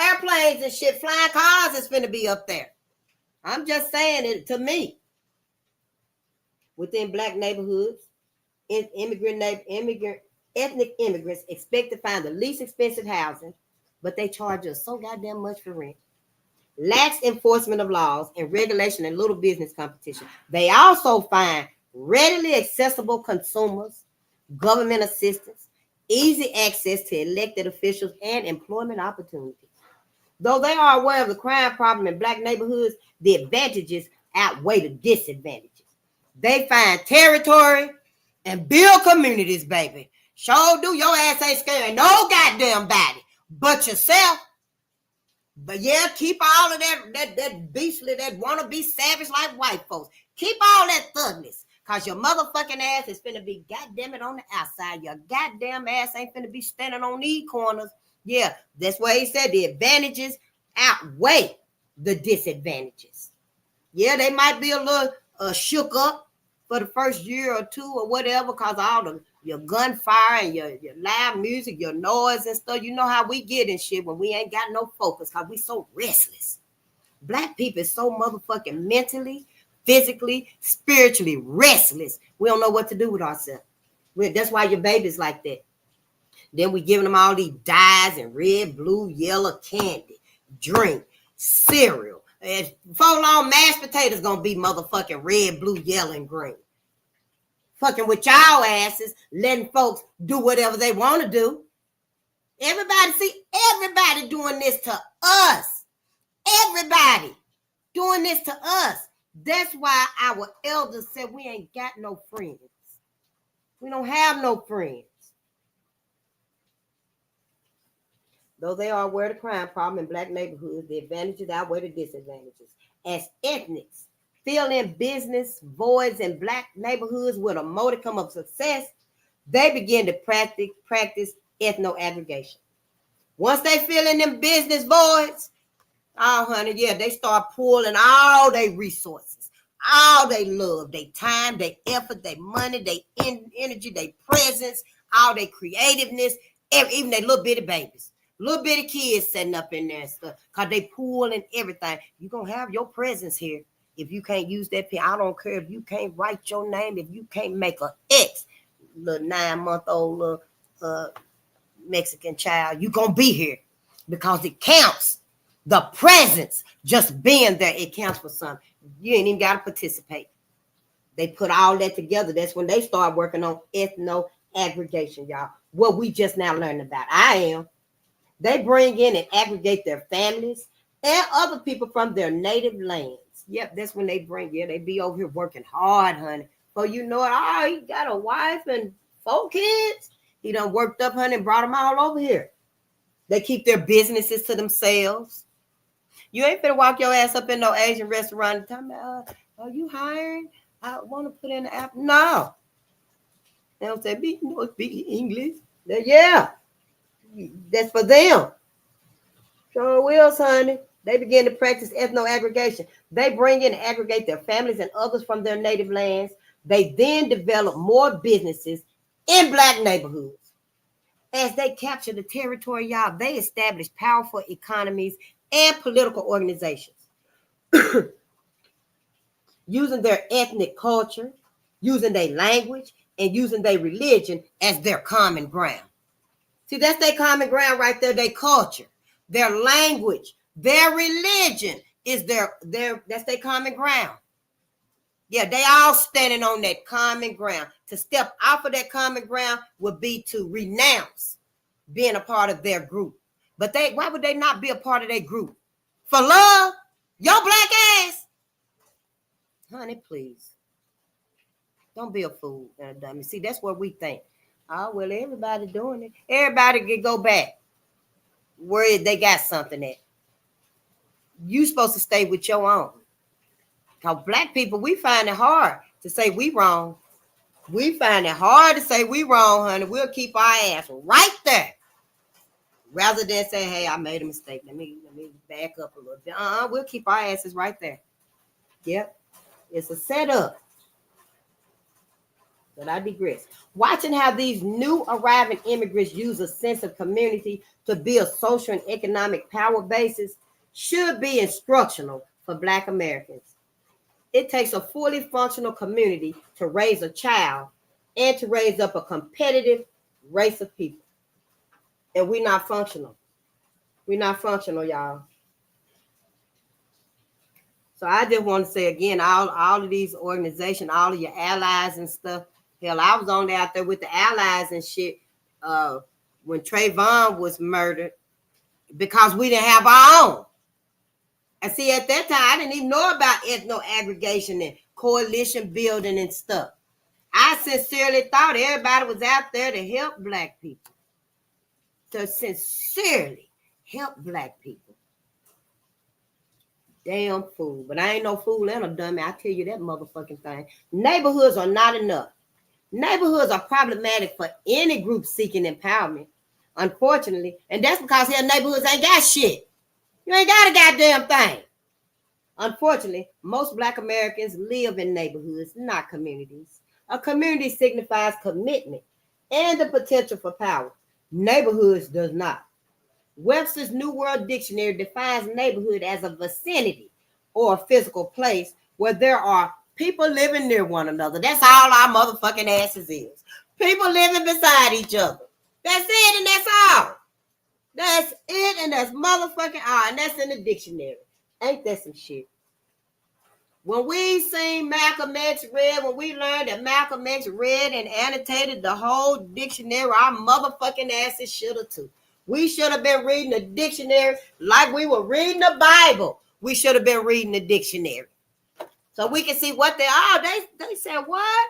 airplanes and shit, flying cars is finna be up there. I'm just saying it to me. Within black neighborhoods, ethnic immigrants expect to find the least expensive housing, but they charge us so goddamn much for rent. Lax enforcement of laws and regulation and little business competition. They also find readily accessible consumers, government assistance, easy access to elected officials, and employment opportunities. Though they are aware of the crime problem in black neighborhoods, the advantages outweigh the disadvantages. They find territory and build communities, baby. Sure do. Your ass ain't scaring no goddamn body but yourself. But yeah, keep all of that beastly, that wanna be savage like white folks. Keep all that thugness. Cause your motherfucking ass is finna be goddamn it on the outside. Your goddamn ass ain't finna be standing on these corners. Yeah, that's what he said. The advantages outweigh the disadvantages. Yeah, they might be a little shook up for the first year or two or whatever, because all your gunfire and your loud music, your noise and stuff. You know how we get and shit when we ain't got no focus because we so restless. Black people is so motherfucking mentally, physically, spiritually restless. We don't know what to do with ourselves. That's why your baby's like that. Then we giving them all these dyes and red, blue, yellow candy, drink, cereal. And before long, mashed potatoes gonna be motherfucking red, blue, yellow, and green. Fucking with y'all asses, letting folks do whatever they want to do. Everybody doing this to us. Everybody doing this to us. That's why our elders said we ain't got no friends. We don't have no friends. Though they are aware of the crime problem in Black neighborhoods, the advantages outweigh the disadvantages. As ethnics fill in business voids in Black neighborhoods with a modicum of success, they begin to practice ethno-aggregation. Once they fill in them business voids, oh, honey, yeah, they start pulling all their resources, all their love, their time, their effort, their money, their energy, their presence, all their creativeness, even their little bitty babies. Little bitty kids setting up in there and stuff, because they pulling everything. You're going to have your presence here. If you can't use that pen, I don't care if you can't write your name, if you can't make an X, little 9-month-old Mexican child, you're going to be here because it counts. The presence, just being there, it counts for something. You ain't even got to participate. They put all that together. That's when they start working on ethno-aggregation, y'all. What we just now learned about. I am. They bring in and aggregate their families and other people from their native lands. Yep, that's when they bring, they be over here working hard, honey. So you know it, he got a wife and 4 kids. He done worked up, honey, and brought them all over here. They keep their businesses to themselves. You ain't finna walk your ass up in no Asian restaurant and tell me, are you hiring? I want to put in the app. No. They don't say, speak English. Yeah. That's for them. Sure will, honey. They begin to practice ethno-aggregation. They bring in and aggregate their families and others from their native lands. They then develop more businesses in Black neighborhoods. As they capture the territory, y'all, they establish powerful economies and political organizations. Using their ethnic culture, using their language, and using their religion as their common ground. See, that's their common ground right there, their culture, their language, their religion is that's their common ground. Yeah, they all standing on that common ground. To step off of that common ground would be to renounce being a part of their group. But why would they not be a part of their group? For love? Your Black ass? Honey, please. Don't be a fool and a dummy. See, that's what we think. Oh, well, everybody doing it. Everybody can go back where they got something at. You supposed to stay with your own. Because Black people, we find it hard to say we wrong. We find it hard to say we wrong, honey. We'll keep our ass right there. Rather than say, hey, I made a mistake. Let me back up a little bit. We'll keep our asses right there. Yep. It's a setup. But I digress. Watching how these new arriving immigrants use a sense of community to build social and economic power bases should be instructional for Black Americans. It takes a fully functional community to raise a child and to raise up a competitive race of people. And we're not functional. We're not functional, y'all. So I just want to say again, all of these organizations, all of your allies and stuff. Hell, I was only out there with the allies and shit when Trayvon was murdered because we didn't have our own. And see, at that time, I didn't even know about ethno-aggregation and coalition building and stuff. I sincerely thought everybody was out there to help Black people. To sincerely help Black people. Damn fool. But I ain't no fool and a dummy. I tell you that motherfucking thing. Neighborhoods are not enough. Neighborhoods are problematic for any group seeking empowerment, unfortunately. And that's because hell, neighborhoods ain't got shit. You ain't got a goddamn thing. Unfortunately, most Black Americans live in neighborhoods, not communities. A community signifies commitment and the potential for power. Neighborhoods does not. Webster's New World Dictionary defines neighborhood as a vicinity or a physical place where there are people living near one another. That's all our motherfucking asses is. People living beside each other. That's it and that's all. That's it and that's motherfucking all. And that's in the dictionary. Ain't that some shit? When we seen Malcolm X read, when we learned that Malcolm X read and annotated the whole dictionary, our motherfucking asses should have too. We should have been reading the dictionary like we were reading the Bible. We should have been reading the dictionary. So we can see what they are. They said, what?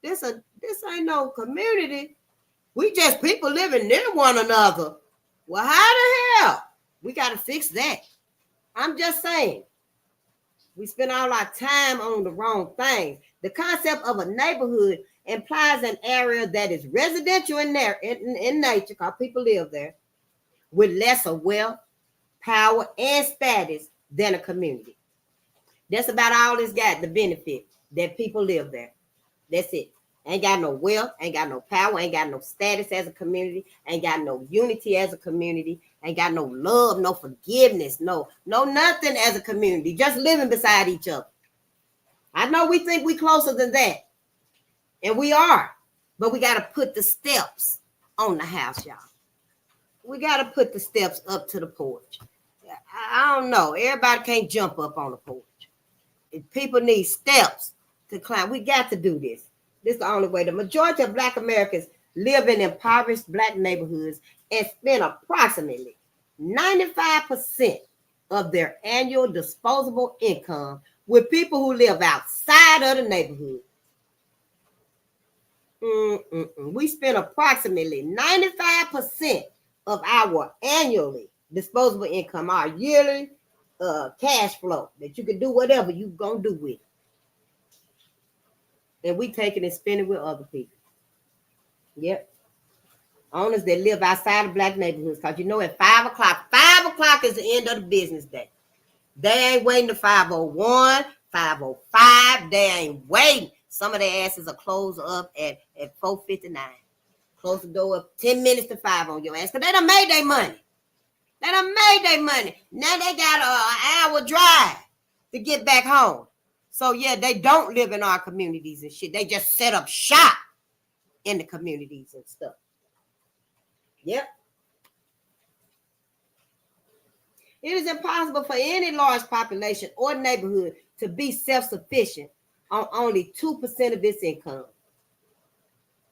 This ain't no community. We just people living near one another. Well, how the hell? We got to fix that. I'm just saying. We spend all our time on the wrong things. The concept of a neighborhood implies an area that is residential in nature, because people live there, with lesser wealth, power, and status than a community. That's about all it's got, the benefit that people live there. That's it. Ain't got no wealth, ain't got no power, ain't got no status as a community, ain't got no unity as a community, ain't got no love, no forgiveness, no nothing as a community, just living beside each other. I know we think we closer than that, and we are, but we got to put the steps on the house, y'all. We got to put the steps up to the porch. I don't know. Everybody can't jump up on the porch. If people need steps to climb, we got to do this. This is the only way. The majority of Black Americans live in impoverished Black neighborhoods and spend approximately 95% of their annual disposable income with people who live outside of the neighborhood. We spend approximately 95% of our annually disposable income, our yearly cash flow, that you can do whatever you gonna do with it. And we take it and spend it with other people. Yep. Owners that live outside of Black neighborhoods, because you know at 5 o'clock is the end of the business day. They ain't waiting to 5:01, 5:05. They ain't waiting. Some of their asses are closed up at 4:59. Close the door up 10 minutes to 5 on your ass, because they done made their money. Now they got an hour drive to get back home. So yeah, they don't live in our communities and shit. They just set up shop in the communities and stuff. Yep. It is impossible for any large population or neighborhood to be self-sufficient on only 2% of its income.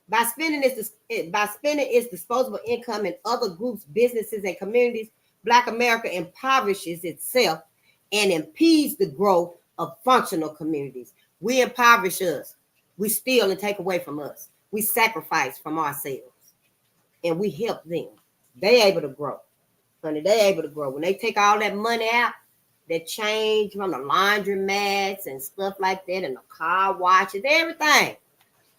By spending its disposable income in other groups, businesses, and communities, Black America impoverishes itself and impedes the growth of functional communities. We impoverish us. We steal and take away from us. We sacrifice from ourselves. And we help them. They able to grow. Honey, they able to grow. When they take all that money out, that change from the laundromats and stuff like that, and the car washes, everything.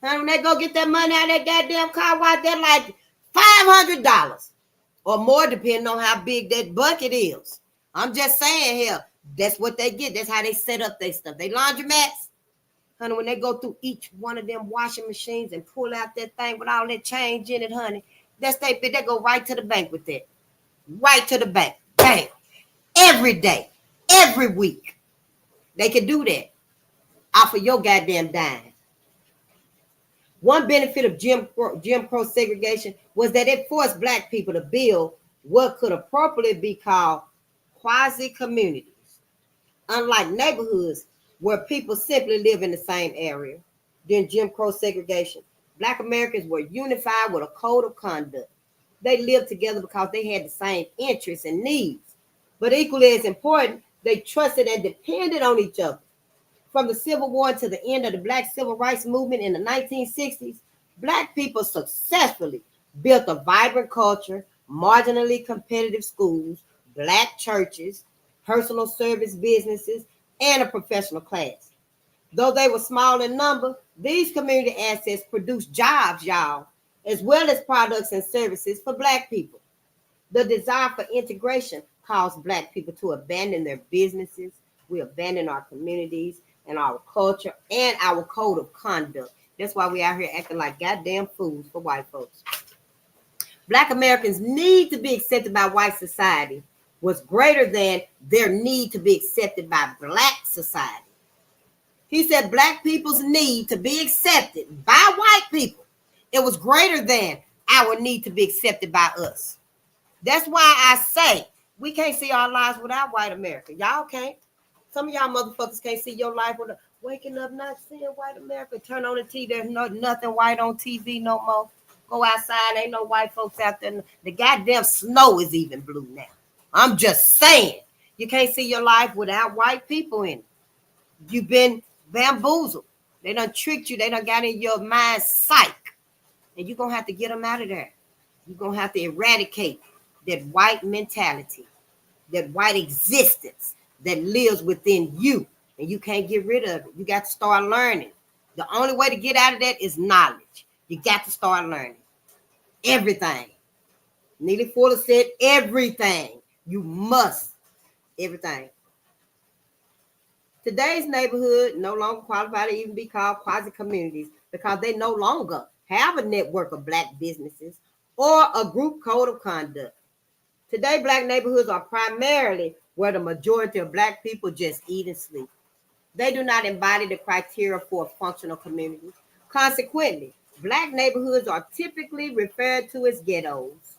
Honey, when they go get that money out of that goddamn car wash, they're like $500 or more, depending on how big that bucket is. I'm just saying here, that's what they get. That's how they set up their stuff. They laundromats. Honey, when they go through each one of them washing machines and pull out that thing with all that change in it, honey, that's they go right to the bank with that. Right to the bank. Bam. Every day. Every week. They can do that off of your goddamn dime. One benefit of Jim Crow segregation was that it forced Black people to build what could appropriately be called quasi-communities. Unlike neighborhoods where people simply live in the same area during Jim Crow segregation, Black Americans were unified with a code of conduct. They lived together because they had the same interests and needs. But equally as important, they trusted and depended on each other. From the Civil War to the end of the Black Civil Rights Movement in the 1960s, Black people successfully built a vibrant culture, marginally competitive schools, Black churches, personal service businesses, and a professional class. Though they were small in number, these community assets produced jobs, y'all, as well as products and services for Black people. The desire for integration caused Black people to abandon their businesses, We abandon our communities and our culture and our code of conduct. That's why we out here acting like goddamn fools for white folks. Black Americans' need to be accepted by white society was greater than their need to be accepted by black society. He said black people's need to be accepted by white people, it was greater than our need to be accepted by us. That's why I say we can't see our lives without white America. Y'all can't. Some of y'all motherfuckers can't see your life without waking up not seeing white America. Turn on the TV, there's nothing white on TV no more. Go outside, ain't no white folks out there. The goddamn snow is even blue now. I'm just saying. You can't see your life without white people in it. You've been bamboozled. They done tricked you. They done got in your mind psych. And you're going to have to get them out of there. You're going to have to eradicate that white mentality, that white existence that lives within you. And you can't get rid of it. You got to start learning. The only way to get out of that is knowledge. You got to start learning. Everything. Neely Fuller said everything. You must. Everything. Today's neighborhood no longer qualify to even be called quasi-communities because they no longer have a network of black businesses or a group code of conduct. Today, black neighborhoods are primarily where the majority of black people just eat and sleep. They do not embody the criteria for a functional community. Consequently, black neighborhoods are typically referred to as ghettos,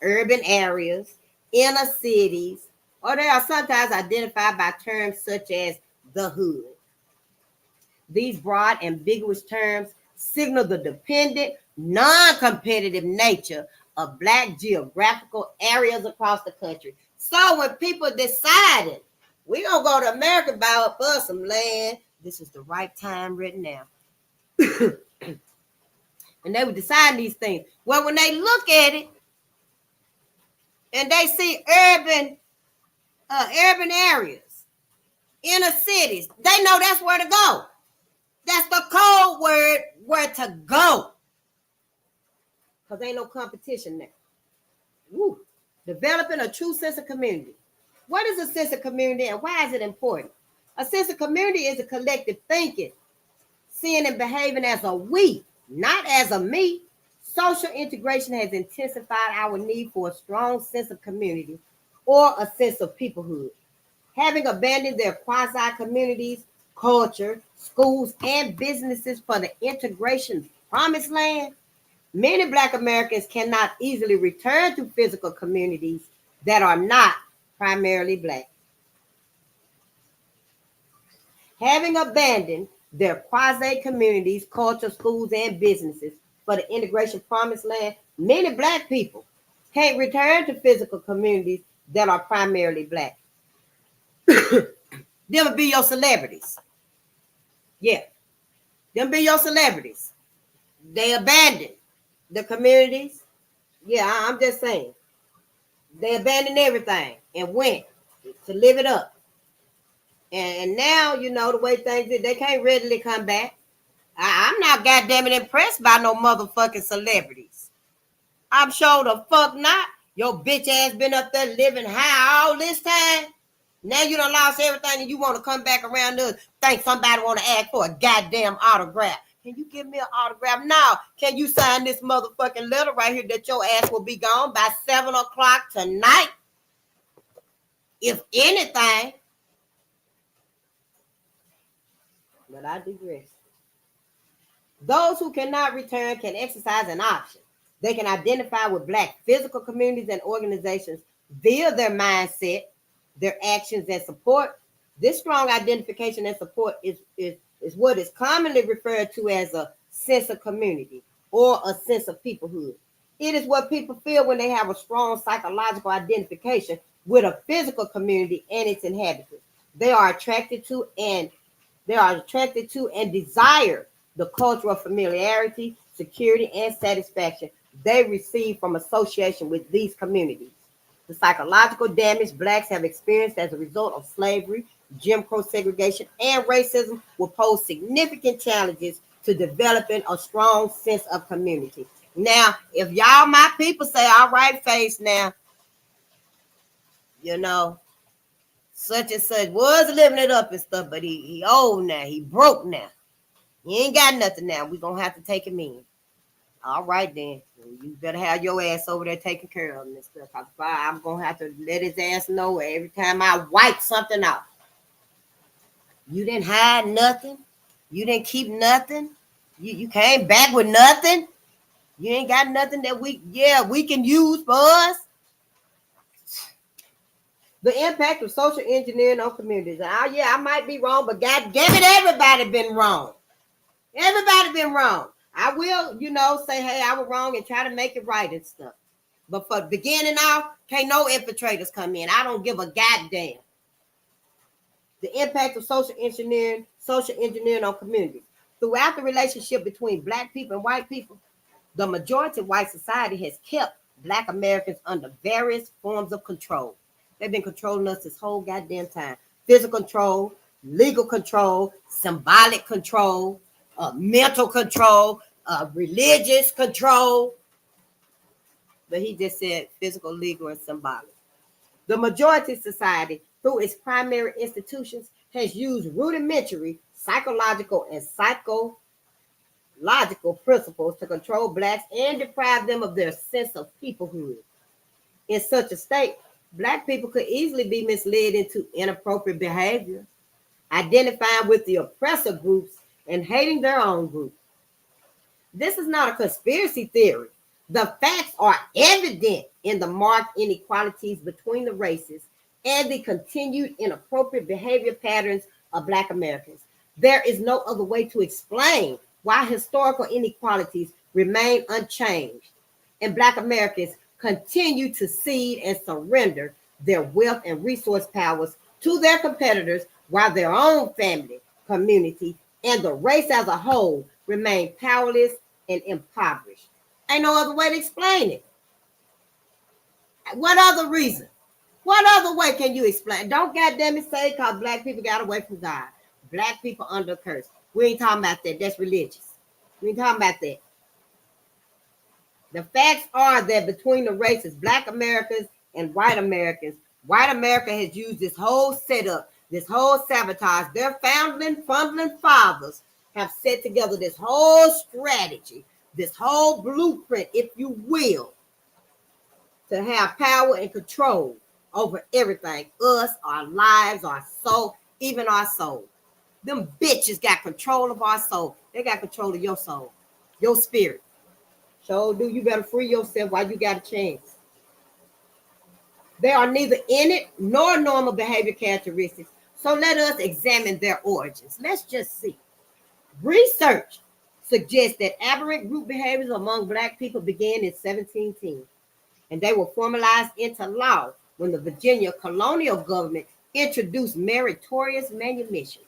urban areas, inner cities, or they are sometimes identified by terms such as the hood. These broad, ambiguous terms signal the dependent, non-competitive nature of black geographical areas across the country. So when people decided we're going to go to America buy up us some land, this is the right time right now. And they were deciding these things. Well, when they look at it and they see urban areas, inner cities, they know that's where to go. That's the code word where to go. Because ain't no competition there. Woo. Developing a true sense of community. What is a sense of community and why is it important? A sense of community is a collective thinking, seeing and behaving as a we, not as a me. Social integration has intensified our need for a strong sense of community or a sense of peoplehood. Having abandoned their quasi-communities, culture, schools, and businesses for the integration promised land, many Black Americans cannot easily return to physical communities that are not primarily Black. Having abandoned their quasi-communities, culture, schools, and businesses for the integration promised land, many Black people can't return to physical communities that are primarily Black. Them will be your celebrities. Yeah. Them be your celebrities. They abandoned the communities. Yeah, I'm just saying. They abandoned everything and went to live it up. And now, you know, the way things is, they can't readily come back. I'm not goddamn it impressed by no motherfucking celebrities. I'm sure the fuck not. Your bitch ass been up there living high all this time. Now you done lost everything and you want to come back around us. Think somebody want to ask for a goddamn autograph. Can you give me an autograph? No. Can you sign this motherfucking letter right here that your ass will be gone by 7 o'clock tonight? If anything. But I digress. Those who cannot return can exercise an option. They can identify with Black physical communities and organizations via their mindset, their actions, and support. This strong identification and support is what is commonly referred to as a sense of community or a sense of peoplehood. It is what people feel when they have a strong psychological identification with a physical community and its inhabitants. They are attracted to and desire the cultural familiarity, security, and satisfaction they receive from association with these communities. The psychological damage Blacks have experienced as a result of slavery, Jim Crow segregation, and racism will pose significant challenges to developing a strong sense of community. Now, if y'all, my people, say, all right, face now, you know, such and such was living it up and stuff, but he old now. He broke now. He ain't got nothing now. We gonna have to take him in. All right then. You better have your ass over there taking care of him and stuff. I'm gonna have to let his ass know every time I wipe something out. You didn't hide nothing. You didn't keep nothing. You came back with nothing. You ain't got nothing that we can use for us. The impact of social engineering on communities. I might be wrong, but God damn it, everybody been wrong. Everybody been wrong. I will, say, hey, I was wrong and try to make it right and stuff. But for beginning off, can't no infiltrators come in. I don't give a goddamn. The impact of social engineering on communities. Throughout the relationship between Black people and white people, the majority of white society has kept Black Americans under various forms of control. They've been controlling us this whole goddamn time. Physical control, legal control, symbolic control, mental control, religious control. But he just said physical, legal, and symbolic. The majority society, through its primary institutions, has used rudimentary psychological and psychological principles to control Blacks and deprive them of their sense of peoplehood. In such a state, Black people could easily be misled into inappropriate behavior, identifying with the oppressor groups and hating their own group. This is not a conspiracy theory. The facts are evident in the marked inequalities between the races and the continued inappropriate behavior patterns of Black Americans. There is no other way to explain why historical inequalities remain unchanged and Black Americans continue to cede and surrender their wealth and resource powers to their competitors while their own family, community, and the race as a whole remain powerless and impoverished. Ain't no other way to explain it. What other reason? What other way can you explain? Don't goddamn it say because Black people got away from God. Black people under curse. We ain't talking about that. That's religious. We ain't talking about that. The facts are that between the races, Black Americans and white Americans, white America has used this whole setup, this whole sabotage. Their fumbling fathers have set together this whole strategy, this whole blueprint, if you will, to have power and control over everything. Us, our lives, our soul, even our soul. Them bitches got control of our soul. They got control of your soul, your spirit. So do you better free yourself while you got a chance. They are neither innate nor normal behavior characteristics. So let us examine their origins. Let's just see. Research suggests that aberrant group behaviors among Black people began in 1710, and they were formalized into law when the Virginia colonial government introduced meritorious manumission,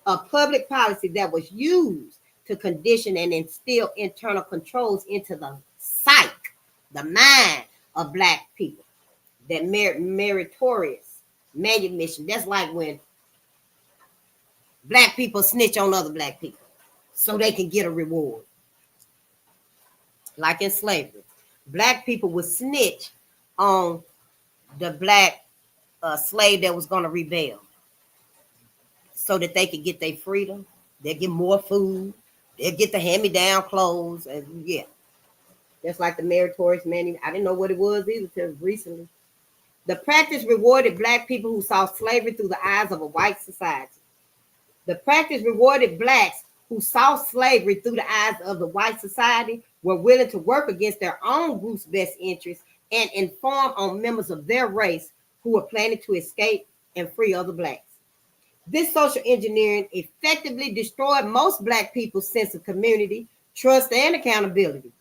a public policy that was used to condition and instill internal controls into the psyche, the mind of Black people. That meritorious manumission. That's like when Black people snitch on other Black people so they can get a reward. Like in slavery, Black people would snitch on the Black slave that was going to rebel so that they could get their freedom. They'll get more food. They'll get the hand-me-down clothes. And yeah, that's like the meritorious manumission. I didn't know what it was either until recently. The practice rewarded Black people who saw slavery through the eyes of a white society. The practice rewarded Blacks who saw slavery through the eyes of the white society, were willing to work against their own group's best interests and inform on members of their race who were planning to escape and free other Blacks. This social engineering effectively destroyed most Black people's sense of community, trust, and accountability.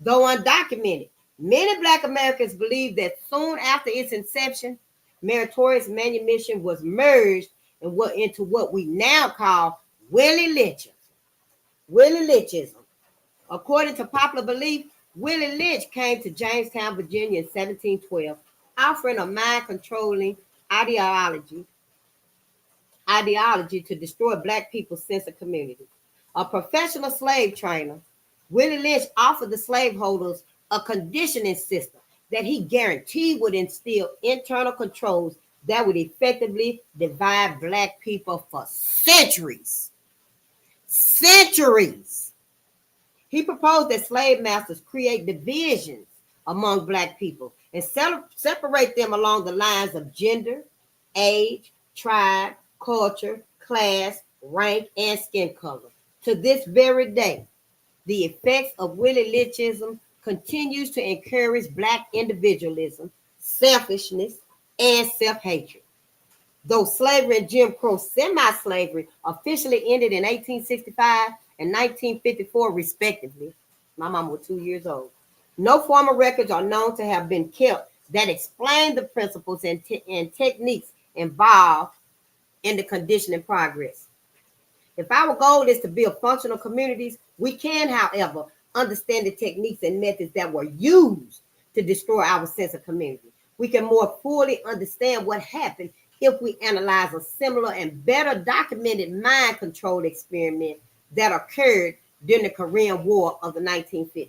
Though undocumented, many Black Americans believe that soon after its inception, meritorious manumission was merged into what we now call Willie Lynchism. Willie Lynchism. According to popular belief, Willie Lynch came to Jamestown, Virginia in 1712, offering a mind-controlling ideology to destroy Black people's sense of community. A professional slave trainer, Willie Lynch offered the slaveholders a conditioning system that he guaranteed would instill internal controls that would effectively divide Black people for centuries. Centuries. He proposed that slave masters create divisions among Black people and separate them along the lines of gender, age, tribe, culture, class, rank, and skin color. To this very day, the effects of Willie Lynchism continues to encourage Black individualism, selfishness, and self-hatred. Though slavery and Jim Crow semi-slavery officially ended in 1865 and 1954, respectively, my mom was 2 years old, no formal records are known to have been kept that explain the principles and techniques involved in the conditioning progress. If our goal is to build functional communities, we can, however, understand the techniques and methods that were used to destroy our sense of community. We can more fully understand what happened if we analyze a similar and better documented mind control experiment that occurred during the Korean War of the 1950s.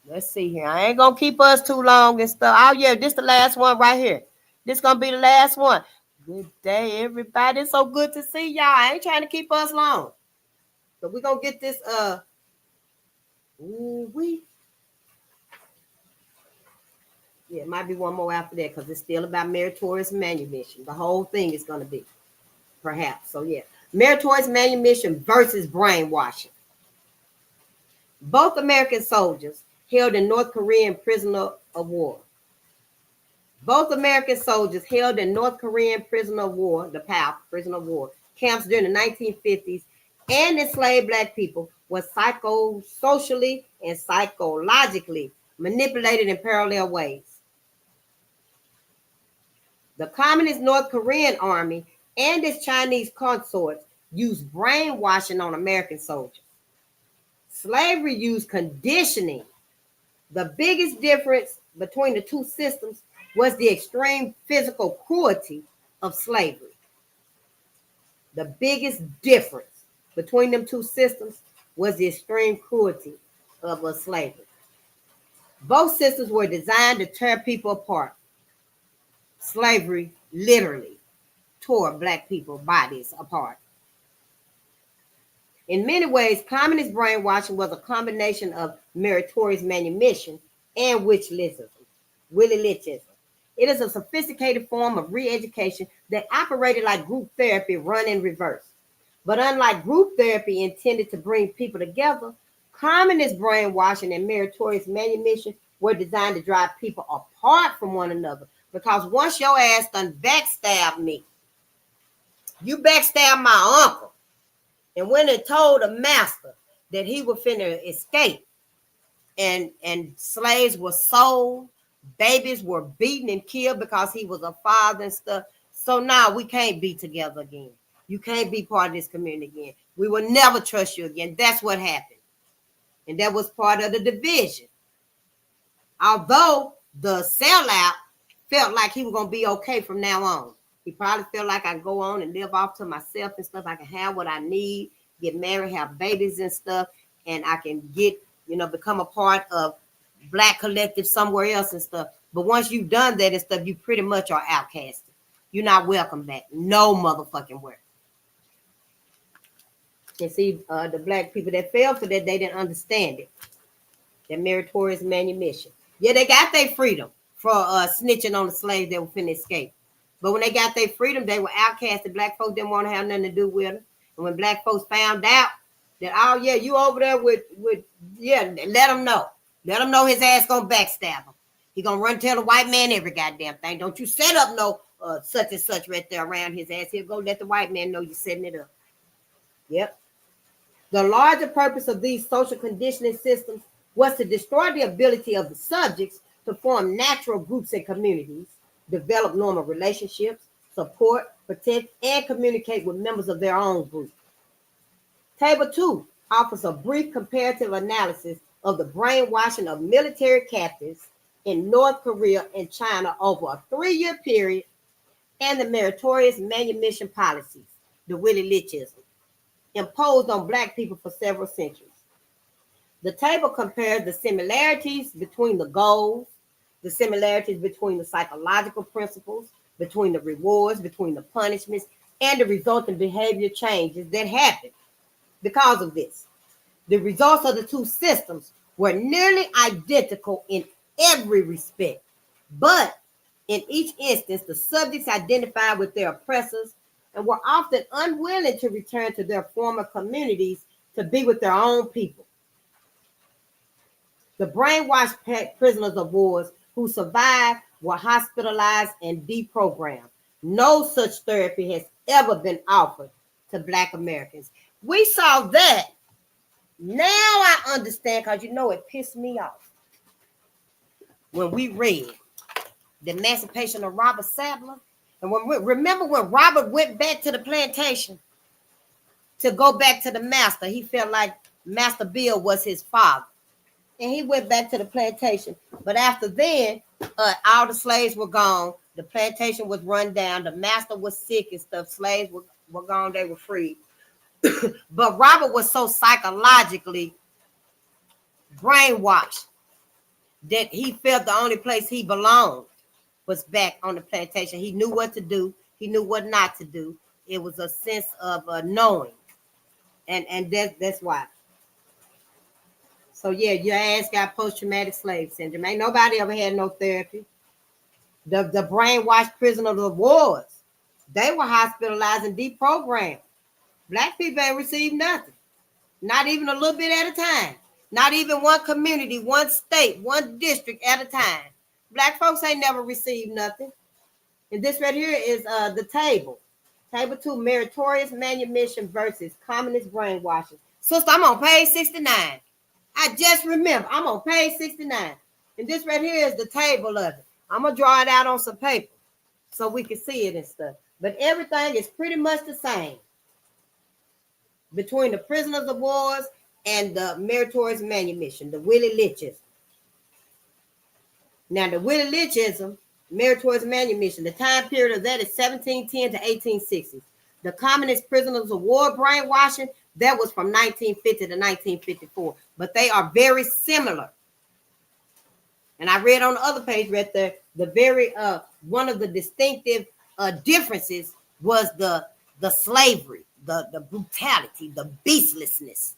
Let's see here. I ain't gonna keep us too long and stuff. Oh yeah, this the last one right here. This gonna be the last one. Good day, everybody. It's so good to see y'all. I ain't trying to keep us long. So we're gonna get this yeah, it might be one more after that because it's still about meritorious manumission. The whole thing is gonna be, perhaps. So yeah. Meritorious manumission versus brainwashing. Both American soldiers held in North Korean prisoner of war. Both American soldiers held in North Korean prisoner of war, the POW, prisoner of war, camps during the 1950s and enslaved Black people were psychosocially and psychologically manipulated in parallel ways. The Communist North Korean army and its Chinese consorts used brainwashing on American soldiers. Slavery used conditioning. The biggest difference between the two systems was the extreme physical cruelty of slavery. The biggest difference between them two systems was the extreme cruelty of slavery. Both systems were designed to tear people apart. Slavery literally tore Black people's bodies apart. In many ways, communist brainwashing was a combination of meritorious manumission and Willie Lynchism. It is a sophisticated form of re-education that operated like group therapy run in reverse. But unlike group therapy intended to bring people together, communist brainwashing and meritorious manumission were designed to drive people apart from one another. Because once your ass done backstabbed me, you backstabbed my uncle, and when it told the master that he was finna escape, and slaves were sold, babies were beaten and killed because he was a father and stuff. So now we can't be together again. You can't be part of this community again. We will never trust you again. That's what happened. And that was part of the division. Although the sellout felt like he was going to be okay from now on. He probably felt like I can go on and live off to myself and stuff. I can have what I need, get married, have babies and stuff, and I can get, become a part of Black collective somewhere else and stuff. But once you've done that and stuff, you pretty much are outcasted. You're not welcome back. No motherfucking where. And see, the Black people that fell for that, they didn't understand it. That meritorious manumission. Yeah, they got their freedom for snitching on the slaves that were finna escape. But when they got their freedom, they were outcasted. Black folks didn't want to have nothing to do with them. And when Black folks found out that, oh yeah, you over there with let them know. Let him know his ass gonna backstab him. He gonna run tell the white man every goddamn thing. Don't you set up no such and such right there around his ass. He'll go let the white man know you're setting it up. Yep. The larger purpose of these social conditioning systems was to destroy the ability of the subjects to form natural groups and communities, develop normal relationships, support, protect, and communicate with members of their own group. Table 2 offers a brief comparative analysis of the brainwashing of military captives in North Korea and China over a 3-year period and the meritorious manumission policies, the Willie Lynchism, imposed on Black people for several centuries. The table compares the similarities between the goals, the similarities between the psychological principles, between the rewards, between the punishments, and the resulting behavior changes that happen because of this. The results of the two systems were nearly identical in every respect, but in each instance, the subjects identified with their oppressors and were often unwilling to return to their former communities to be with their own people. The brainwashed prisoners of war who survived were hospitalized and deprogrammed. No such therapy has ever been offered to Black Americans. We saw that. Now I understand, because it pissed me off when we read the Emancipation of Robert Sadler. And remember when Robert went back to the plantation to go back to the master, he felt like Master Bill was his father. And he went back to the plantation. But after then, all the slaves were gone. The plantation was run down. The master was sick and stuff. Slaves were gone. They were free. But Robert was so psychologically brainwashed that he felt the only place he belonged was back on the plantation. He knew what to do. He knew what not to do. It was a sense of knowing. And that's why. So yeah, your ass got post-traumatic slave syndrome. Ain't nobody ever had no therapy. The brainwashed prisoners of war, they were hospitalized and deprogrammed. Black people ain't received nothing. Not even a little bit at a time. Not even one community, one state, one district at a time. Black folks ain't never received nothing. And this right here is the table. Table 2, meritorious manumission versus communist brainwashing. Sister, I'm on page 69. I just remember, I'm on page 69. And this right here is the table of it. I'm going to draw it out on some paper so we can see it and stuff. But everything is pretty much the same between the prisoners of war and the meritorious manumission, the Willie Lynchism. Now, the Willie Lynchism, meritorious manumission, the time period of that is 1710 to 1860. The communist prisoners of war brainwashing, that was from 1950 to 1954. But they are very similar. And I read on the other page right there, the very one of the distinctive differences was the slavery, the brutality, the beastlessness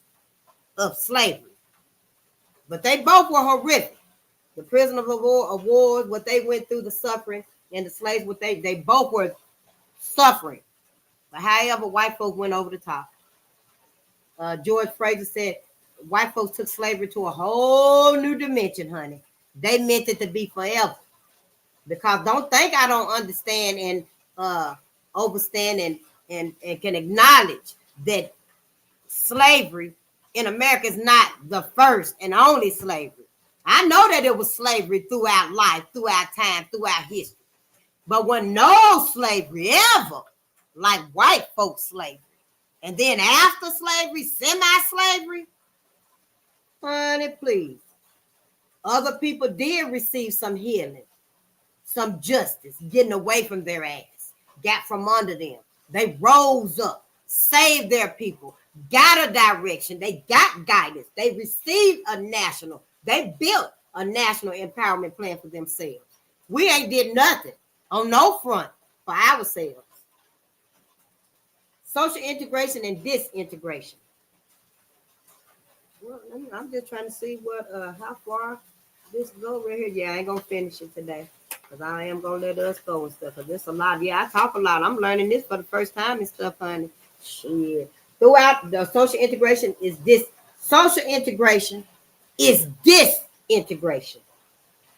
of slavery. But they both were horrific. The prisoners of war, what they went through, the suffering, and the slaves, what they both were suffering. But however, white folks went over the top. George Fraser said, white folks took slavery to a whole new dimension, honey. They meant it to be forever. Because don't think I don't understand and overstand and can acknowledge that slavery in America is not the first and only slavery. I know that it was slavery throughout life, throughout time, throughout history. But when no slavery ever, like white folks slavery, and then after slavery, semi-slavery, honey, please. Other people did receive some healing, some justice, getting away from their ass, got from under them. They rose up, saved their people, got a direction. They got guidance. They received they built a national empowerment plan for themselves. We ain't did nothing on no front for ourselves. Social integration and disintegration. Well, I'm just trying to see how far this go right here. Yeah, I ain't gonna finish it today because I am gonna let us go and stuff. Because there's a lot. Yeah, I talk a lot. I'm learning this for the first time and stuff, honey. Shit. Throughout the social integration is this. Social integration is disintegration.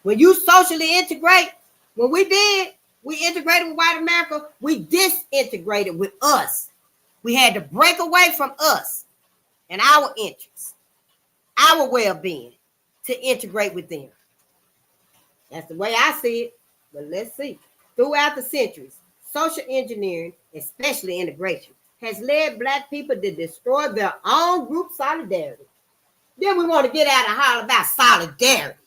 When you socially integrate, when we integrated with white America, we disintegrated with us. We had to break away from us and our interests, our well-being, to integrate with them. That's the way I see it. But let's see. Throughout the centuries, social engineering, especially integration, has led Black people to destroy their own group solidarity. Then we want to get out and holler about solidarity.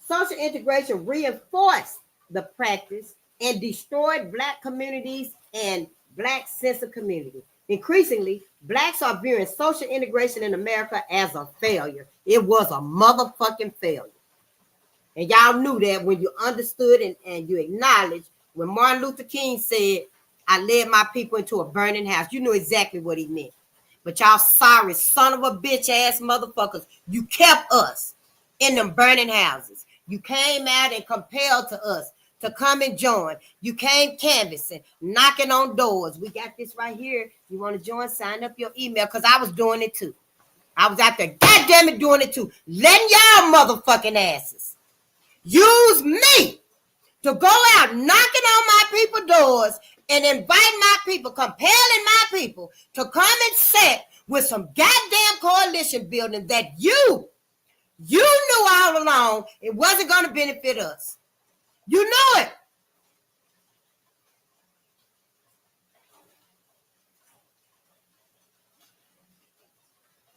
Social integration reinforced the practice and destroyed Black communities and Black sense of community. Increasingly, blacks are viewing social integration in America as a failure. It was a motherfucking failure. And y'all knew that when you understood and you acknowledged when Martin Luther King said, I led my people into a burning house. You knew exactly what he meant. But y'all sorry, son of a bitch ass motherfuckers, you kept us in them burning houses. You came out and compelled to us to come and join. You came canvassing, knocking on doors. We got this right here. You want to join? Sign up your email, because I was doing it too. I was out there, goddamn it, doing it too. Letting y'all motherfucking asses use me to go out knocking on my people's doors and invite my people, compelling my people to come and sit with some goddamn coalition building that you knew all along it wasn't going to benefit us. You knew it.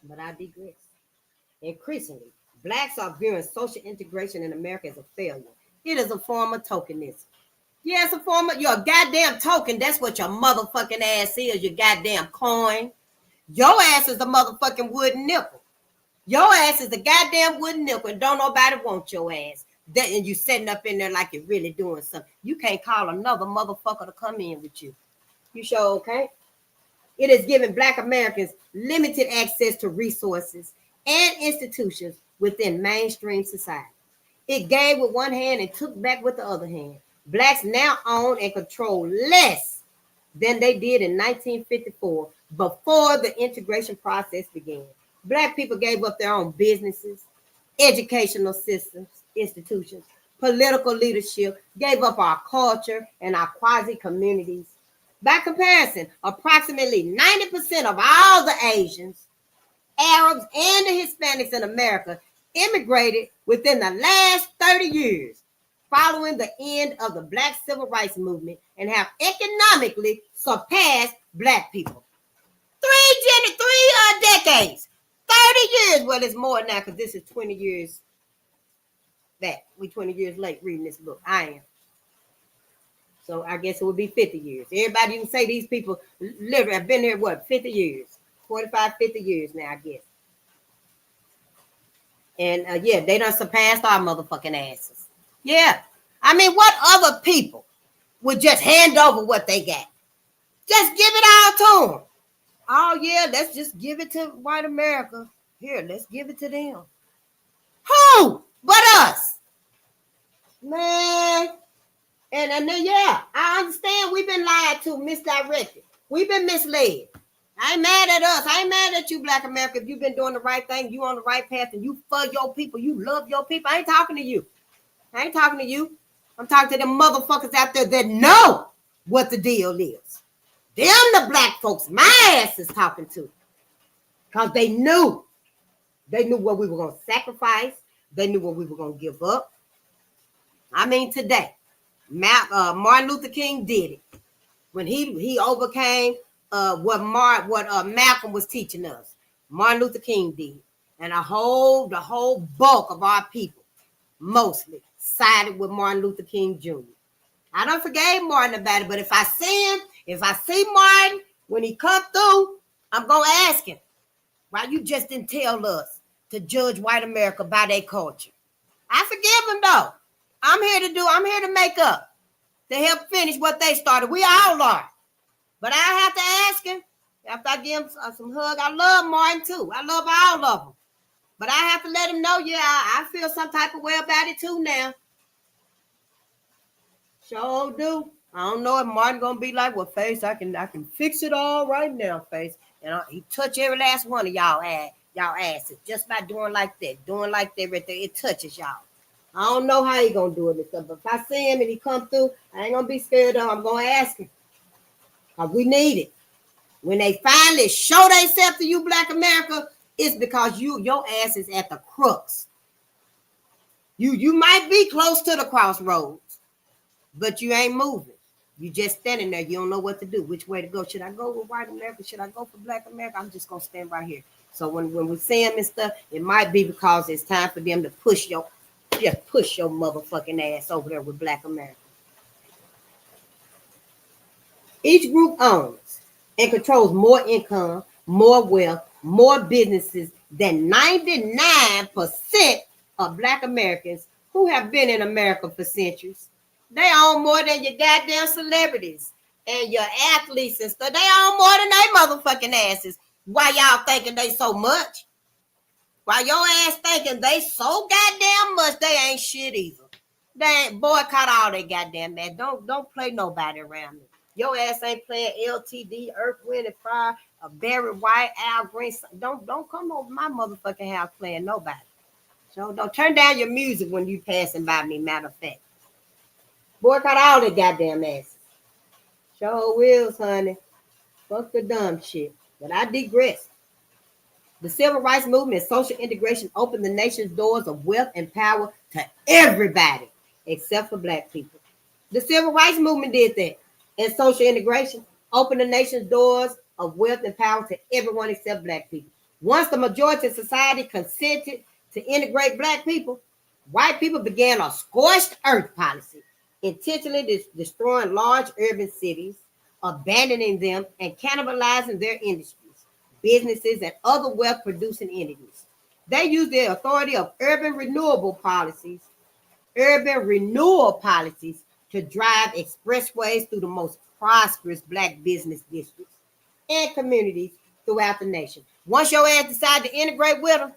But I digress. Increasingly, blacks are viewing social integration in America as a failure. It is a form of tokenism. Yeah, it's a form of, you're a goddamn token. That's what your motherfucking ass is, your goddamn coin. Your ass is a motherfucking wooden nickel. Your ass is a goddamn wooden nickel, and don't nobody want your ass. And you sitting up in there like you're really doing something. You can't call another motherfucker to come in with you. You sure okay? It has given Black Americans limited access to resources and institutions within mainstream society. It gave with one hand and took back with the other hand. Blacks now own and control less than they did in 1954, before the integration process began. Black people gave up their own businesses, educational systems, institutions, political leadership, gave up our culture and our quasi-communities. By comparison, approximately 90% of all the Asians, Arabs, and the Hispanics in America immigrated within the last 30 years, following the end of the Black Civil Rights Movement, and have economically surpassed Black people. Three decades, 30 years. Well, it's more now because this is 20 years back. We 20 years late reading this book. I am. So I guess it would be 50 years. Everybody can say these people literally have been here, 50 years? 45, 50 years now, I guess. And yeah, they done surpassed our motherfucking asses. Yeah. I mean, what other people would just hand over what they got? Just give it all to them. Oh, yeah, let's just give it to white America. Here, let's give it to them. Who but us? Man. And then, yeah, I understand we've been lied to, misdirected. We've been misled. I ain't mad at us. I ain't mad at you, Black America. If you've been doing the right thing, you on the right path, and you for your people, you love your people. I ain't talking to you. I ain't talking to you. I'm talking to them motherfuckers out there that know what the deal is. Them the Black folks my ass is talking to. Because they knew. They knew what we were going to sacrifice. They knew what we were going to give up. I mean, today, Martin Luther King did it. When he overcame what Malcolm was teaching us. Martin Luther King did. And the whole bulk of our people, mostly, sided with Martin Luther King Jr. I don't forgave Martin about it, but if I see Martin, when he come through, I'm going to ask him, why you just didn't tell us to judge white America by their culture? I forgive him, though. I'm here to make up, to help finish what they started. We all are. But I have to ask him, after I give him some hug. I love Martin, too. I love all of them. But I have to let him know, yeah, I feel some type of way about it, too, now. Sure do. I don't know if Martin gonna be like, well, Face, I can fix it all right now, Face. And he touch every last one of y'all asses just by doing like that right there. It touches y'all. I don't know how he gonna do it and stuff, but if I see him and he come through, I ain't gonna be scared of him. I'm gonna ask him. Because we need it. When they finally show themselves to you, Black America, it's because your ass is at the crux. You might be close to the crossroads, but you ain't moving. You just standing there. You don't know what to do, which way to go. Should I go with white America? Should I go for Black America? I'm just gonna stand right here. So when we see them and stuff, it might be because it's time for them to push your motherfucking ass over there with Black America. Each group owns and controls more income, more wealth, more businesses than 99% of Black Americans who have been in America for centuries. They own more than your goddamn celebrities and your athletes and stuff. They own more than they motherfucking asses. Why y'all thinking they so much? Why your ass thinking they so goddamn much, they ain't shit either. They ain't boycott all they goddamn ass. Don't play nobody around me. Your ass ain't playing LTD, Earth, Wind, and Fire, a Barry White, Al Green. Don't come over my motherfucking house playing nobody. So don't turn down your music when you passing by me, matter of fact. Boycott all the goddamn asses. Show wheels, honey. Fuck the dumb shit. But I digress. The civil rights movement and social integration opened the nation's doors of wealth and power to everybody except for Black people. The civil rights movement did that. And social integration opened the nation's doors of wealth and power to everyone except Black people. Once the majority of society consented to integrate Black people, white people began a scorched earth policy, intentionally destroying large urban cities, abandoning them, and cannibalizing their industries, businesses, and other wealth-producing entities. They used the authority of urban renewal policies to drive expressways through the most prosperous Black business districts and communities throughout the nation. Once your ass decided to integrate with them,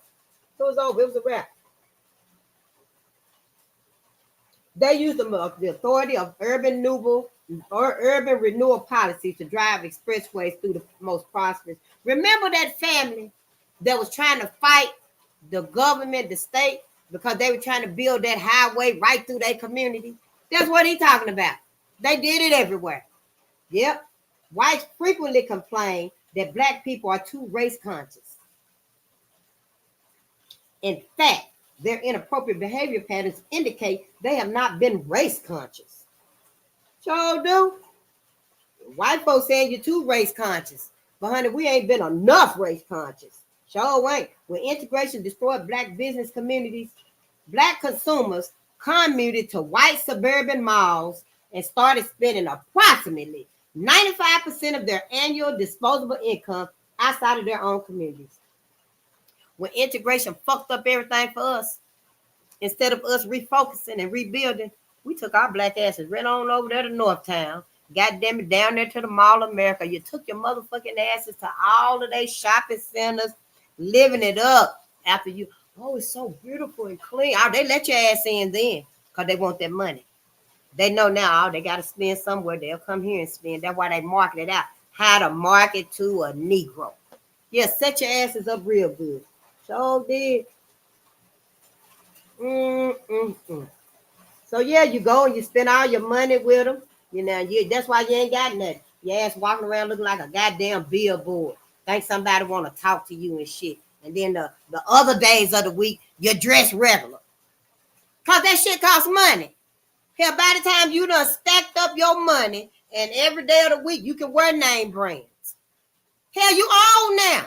it was over. It was a wrap. They used the authority of urban renewal policies to drive expressways through the most prosperous. Remember that family that was trying to fight the government, the state, because they were trying to build that highway right through their community? That's what he's talking about. They did it everywhere. Yep. Whites frequently complain that Black people are too race conscious. In fact, their inappropriate behavior patterns indicate they have not been race conscious. Sure do. White folks saying you're too race conscious. But honey, we ain't been enough race conscious. Sure ain't. When integration destroyed Black business communities, Black consumers commuted to white suburban malls and started spending approximately 95% of their annual disposable income outside of their own communities. When integration fucked up everything for us, instead of us refocusing and rebuilding, we took our Black asses right on over there to Northtown. Goddamn it, down there to the Mall of America. You took your motherfucking asses to all of these shopping centers, living it up after you. Oh, it's so beautiful and clean. Oh, they let your ass in then because they want that money. They know now, they got to spend somewhere. They'll come here and spend. That's why they market it out. How to market to a Negro. Yeah, set your asses up real good. So did. So yeah, you go and you spend all your money with them. You know, that's why you ain't got nothing. Your ass walking around looking like a goddamn billboard. Think somebody want to talk to you and shit. And then the other days of the week, you dress regular. Because that shit costs money. Hell, by the time you done stacked up your money and every day of the week, you can wear name brands. Hell, you old now.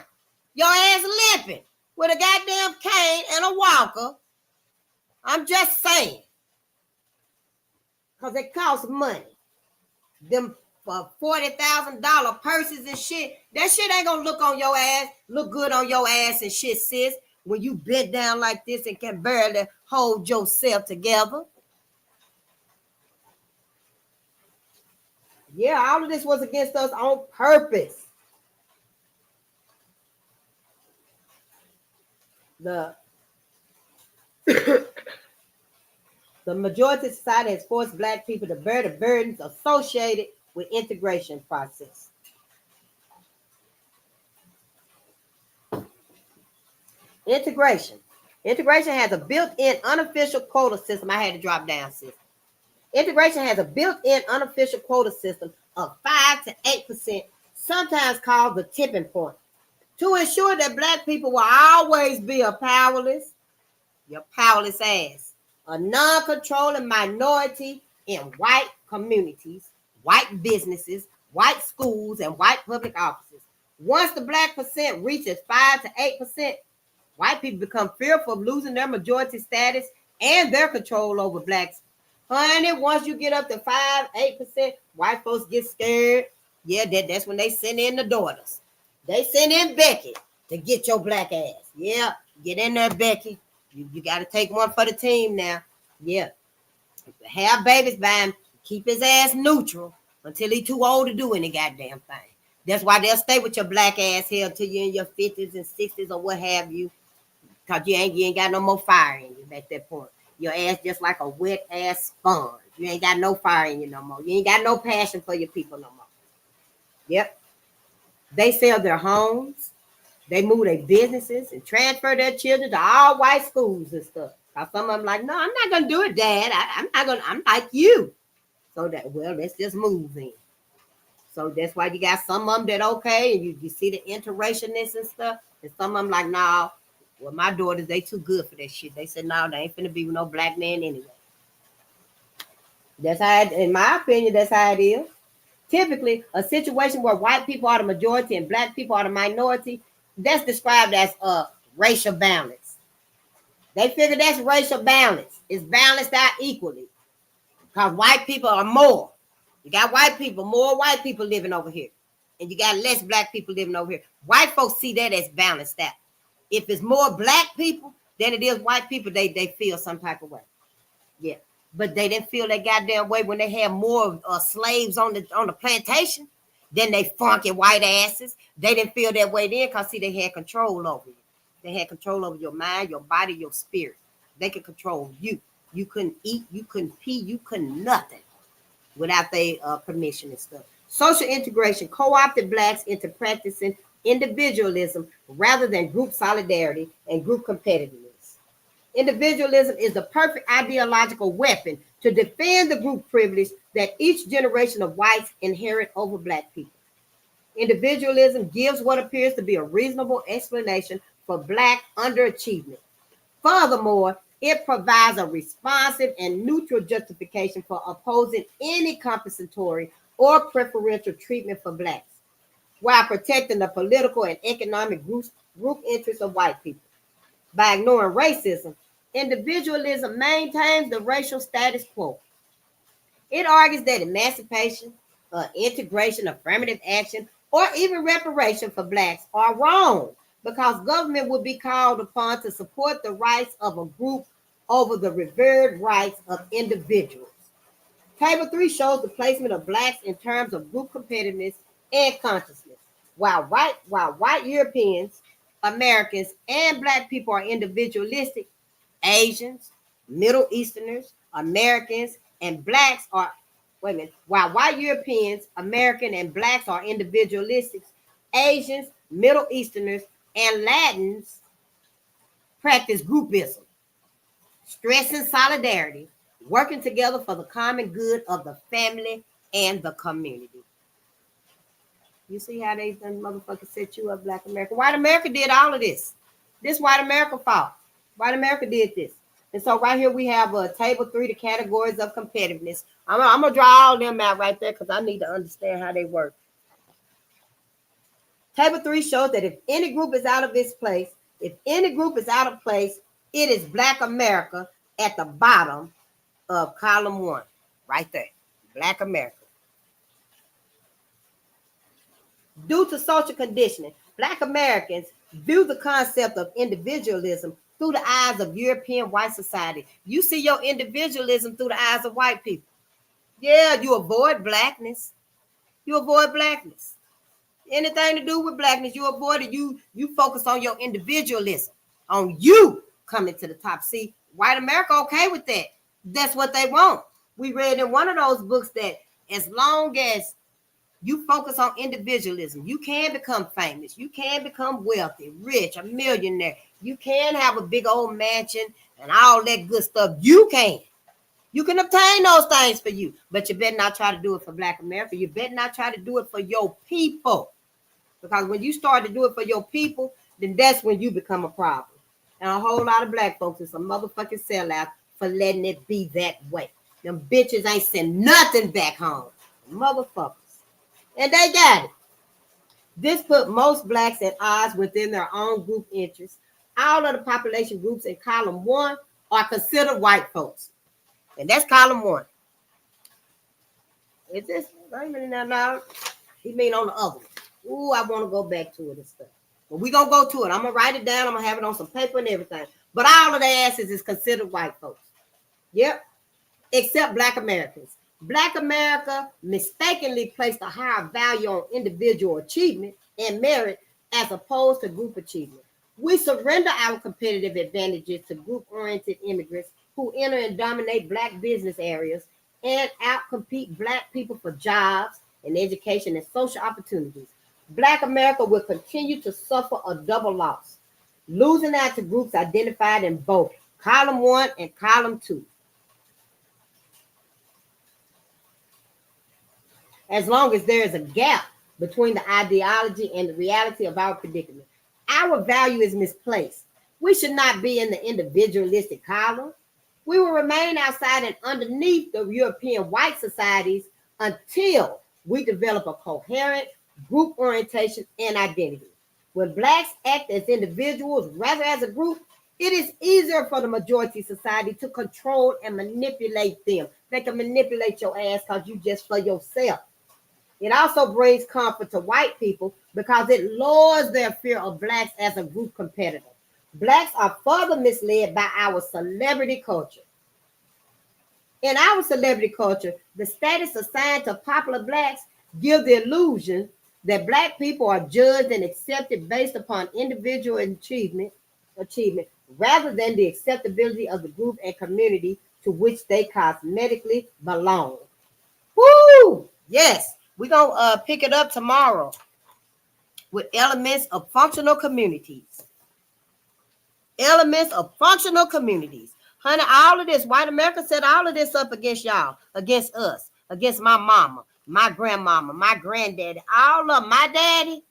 Your ass limping with a goddamn cane and a walker. I'm just saying. Because it costs money. Them $40,000 purses and shit, that shit ain't gonna look good on your ass and shit, sis, when you bent down like this and can barely hold yourself together. Yeah, all of this was against us on purpose. The majority of society has forced Black people to bear the burdens associated with integration process. Integration has a built-in unofficial quota system. I had to drop down, sis. Integration has a built-in unofficial quota system of 5 to 8%, sometimes called the tipping point, to ensure that Black people will always be your powerless ass, a non-controlling minority in white communities, white businesses, white schools, and white public offices. Once the Black percent reaches 5 to 8%, white people become fearful of losing their majority status and their control over Blacks. Honey, once you get up to 5, 8%, white folks get scared. Yeah, that's when they send in the daughters. They send in Becky to get your black ass. Yeah, get in there, Becky. You got to take one for the team now. Yeah. Have babies by him. Keep his ass neutral until he too old to do any goddamn thing. That's why they'll stay with your black ass here until you're in your 50s and 60s or what have you. Because you ain't got no more fire in you at that point. Your ass just like a wet ass sponge. You ain't got no fire in you no more. You ain't got no passion for your people no more. Yep. They sell their homes. They move their businesses and transfer their children to all white schools and stuff. Cause some of them like, no, I'm not gonna do it, Dad. I'm like you. So that, well, let's just move in. So that's why you got some of them that okay, and you see the interracialness and stuff, and some of them like, nah, well, my daughters, they too good for that shit. They said, no, they ain't finna be with no black man anyway. That's how it, in my opinion, that's how it is. Typically, a situation where white people are the majority and black people are the minority, that's described as racial balance. They figure that's racial balance. It's balanced out equally. Because white people are more. You got white people, more white people living over here. And you got less black people living over here. White folks see that as balanced out. If it's more black people than it is white people, they feel some type of way. Yeah. But they didn't feel that goddamn way when they had more slaves on the plantation than they funky white asses. They didn't feel that way then because, see, they had control over you. They had control over your mind, your body, your spirit. They could control you. You couldn't eat, you couldn't pee, you couldn't nothing without their permission and stuff. Social integration co-opted blacks into practicing individualism rather than group solidarity and group competitiveness. Individualism is the perfect ideological weapon to defend the group privilege that each generation of whites inherit over black people. Individualism gives what appears to be a reasonable explanation for black underachievement. Furthermore, it provides a responsive and neutral justification for opposing any compensatory or preferential treatment for blacks, while protecting the political and economic group interests of white people. By ignoring racism, individualism maintains the racial status quo. It argues that emancipation, integration, affirmative action, or even reparation for blacks are wrong because government would be called upon to support the rights of a group over the revered rights of individuals. Table 3 shows the placement of blacks in terms of group competitiveness and consciousness. While white Europeans, Americans, and black people are individualistic, Asians, Middle Easterners, Americans, and blacks are, while white Europeans, American, and blacks are individualistic, Asians, Middle Easterners, and Latins practice groupism, stressing solidarity, working together for the common good of the family and the community. You see how they done motherfuckers set you up, Black America. White America did all of this. This white America fault. White America did this. And so right here we have table 3, the categories of competitiveness. I'm going to draw all of them out right there because I need to understand how they work. Table 3 shows that if any group is out of its place, it is Black America at the bottom of column 1. Right there. Black America. Due to social conditioning, Black Americans view the concept of individualism through the eyes of European white society. You see your individualism through the eyes of white people. Yeah, you avoid blackness. You avoid blackness. Anything to do with blackness, you avoid it. You focus on your individualism, on you coming to the top. See, white America okay with that. That's what they want. We read in one of those books that as long as you focus on individualism, you can become famous. You can become wealthy, rich, a millionaire. You can have a big old mansion and all that good stuff. You can. You can obtain those things for you, but you better not try to do it for Black America. You better not try to do it for your people. Because when you start to do it for your people, then that's when you become a problem. And a whole lot of black folks is some motherfucking sellout for letting it be that way. Them bitches ain't sent nothing back home. Motherfuckers. And they got it. This put most blacks at odds within their own group interests. All of the population groups in column 1 are considered white folks. And that's column 1. Is this? Wait a minute now. He mean on the other one. Ooh, I want to go back to it and stuff. But we gonna go to it. I'm gonna write it down. I'm gonna have it on some paper and everything. But all of the asses is considered white folks. Yep. Except Black Americans. Black America mistakenly placed a higher value on individual achievement and merit as opposed to group achievement. We surrender our competitive advantages to group-oriented immigrants who enter and dominate Black business areas and outcompete Black people for jobs and education and social opportunities. Black America will continue to suffer a double loss, losing out to groups identified in both column 1 and column 2. As long as there is a gap between the ideology and the reality of our predicament. Our value is misplaced. We should not be in the individualistic column. We will remain outside and underneath the European white societies until we develop a coherent group orientation and identity. When Blacks act as individuals rather as a group, it is easier for the majority society to control and manipulate them. They can manipulate your ass because you just for yourself. It also brings comfort to white people because it lowers their fear of Blacks as a group competitor. Blacks are further misled by our celebrity culture. In our celebrity culture, the status assigned to popular Blacks gives the illusion that Black people are judged and accepted based upon individual achievement rather than the acceptability of the group and community to which they cosmetically belong. Woo! Yes. We're going to pick it up tomorrow with elements of functional communities. Elements of functional communities. Honey, all of this, white America set all of this up against y'all, against us, against my mama, my grandmama, my granddaddy, all of my daddy.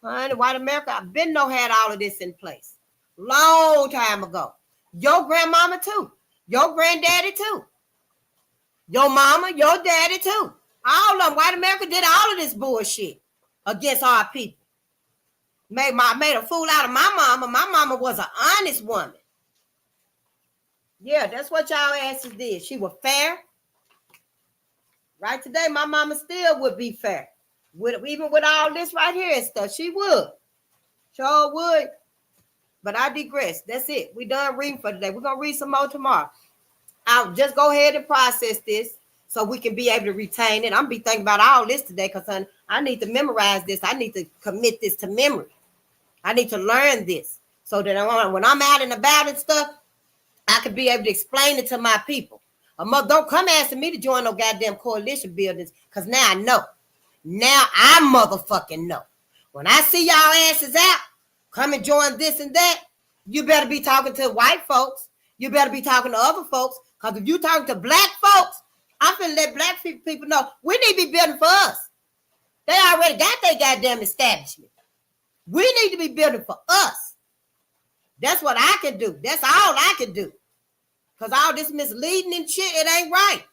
Honey, white America, I've been had all of this in place. Long time ago. Your grandmama too. Your granddaddy too. Your mama, your daddy too. All of them, white America did all of this bullshit against our people. Made a fool out of my mama. My mama was an honest woman. Yeah, that's what y'all asses did. She was fair. Right today, my mama still would be fair. Even with all this right here and stuff, she would. Sure would. But I digress. That's it. We done reading for today. We're going to read some more tomorrow. I'll just go ahead and process this so we can be able to retain it. I'm be thinking about all this today because I need to memorize this. I need to commit this to memory. I need to learn this so that when I'm out and about and stuff, I can be able to explain it to my people. Don't come asking me to join no goddamn coalition buildings because now I know. Now I motherfucking know. When I see y'all asses out, come and join this and that, you better be talking to white folks. You better be talking to other folks because if you talking to Black folks, I'm finna let Black people know we need to be building for us. They already got their goddamn establishment. We need to be building for us. That's what I can do. That's all I can do. Because all this misleading and shit, it ain't right.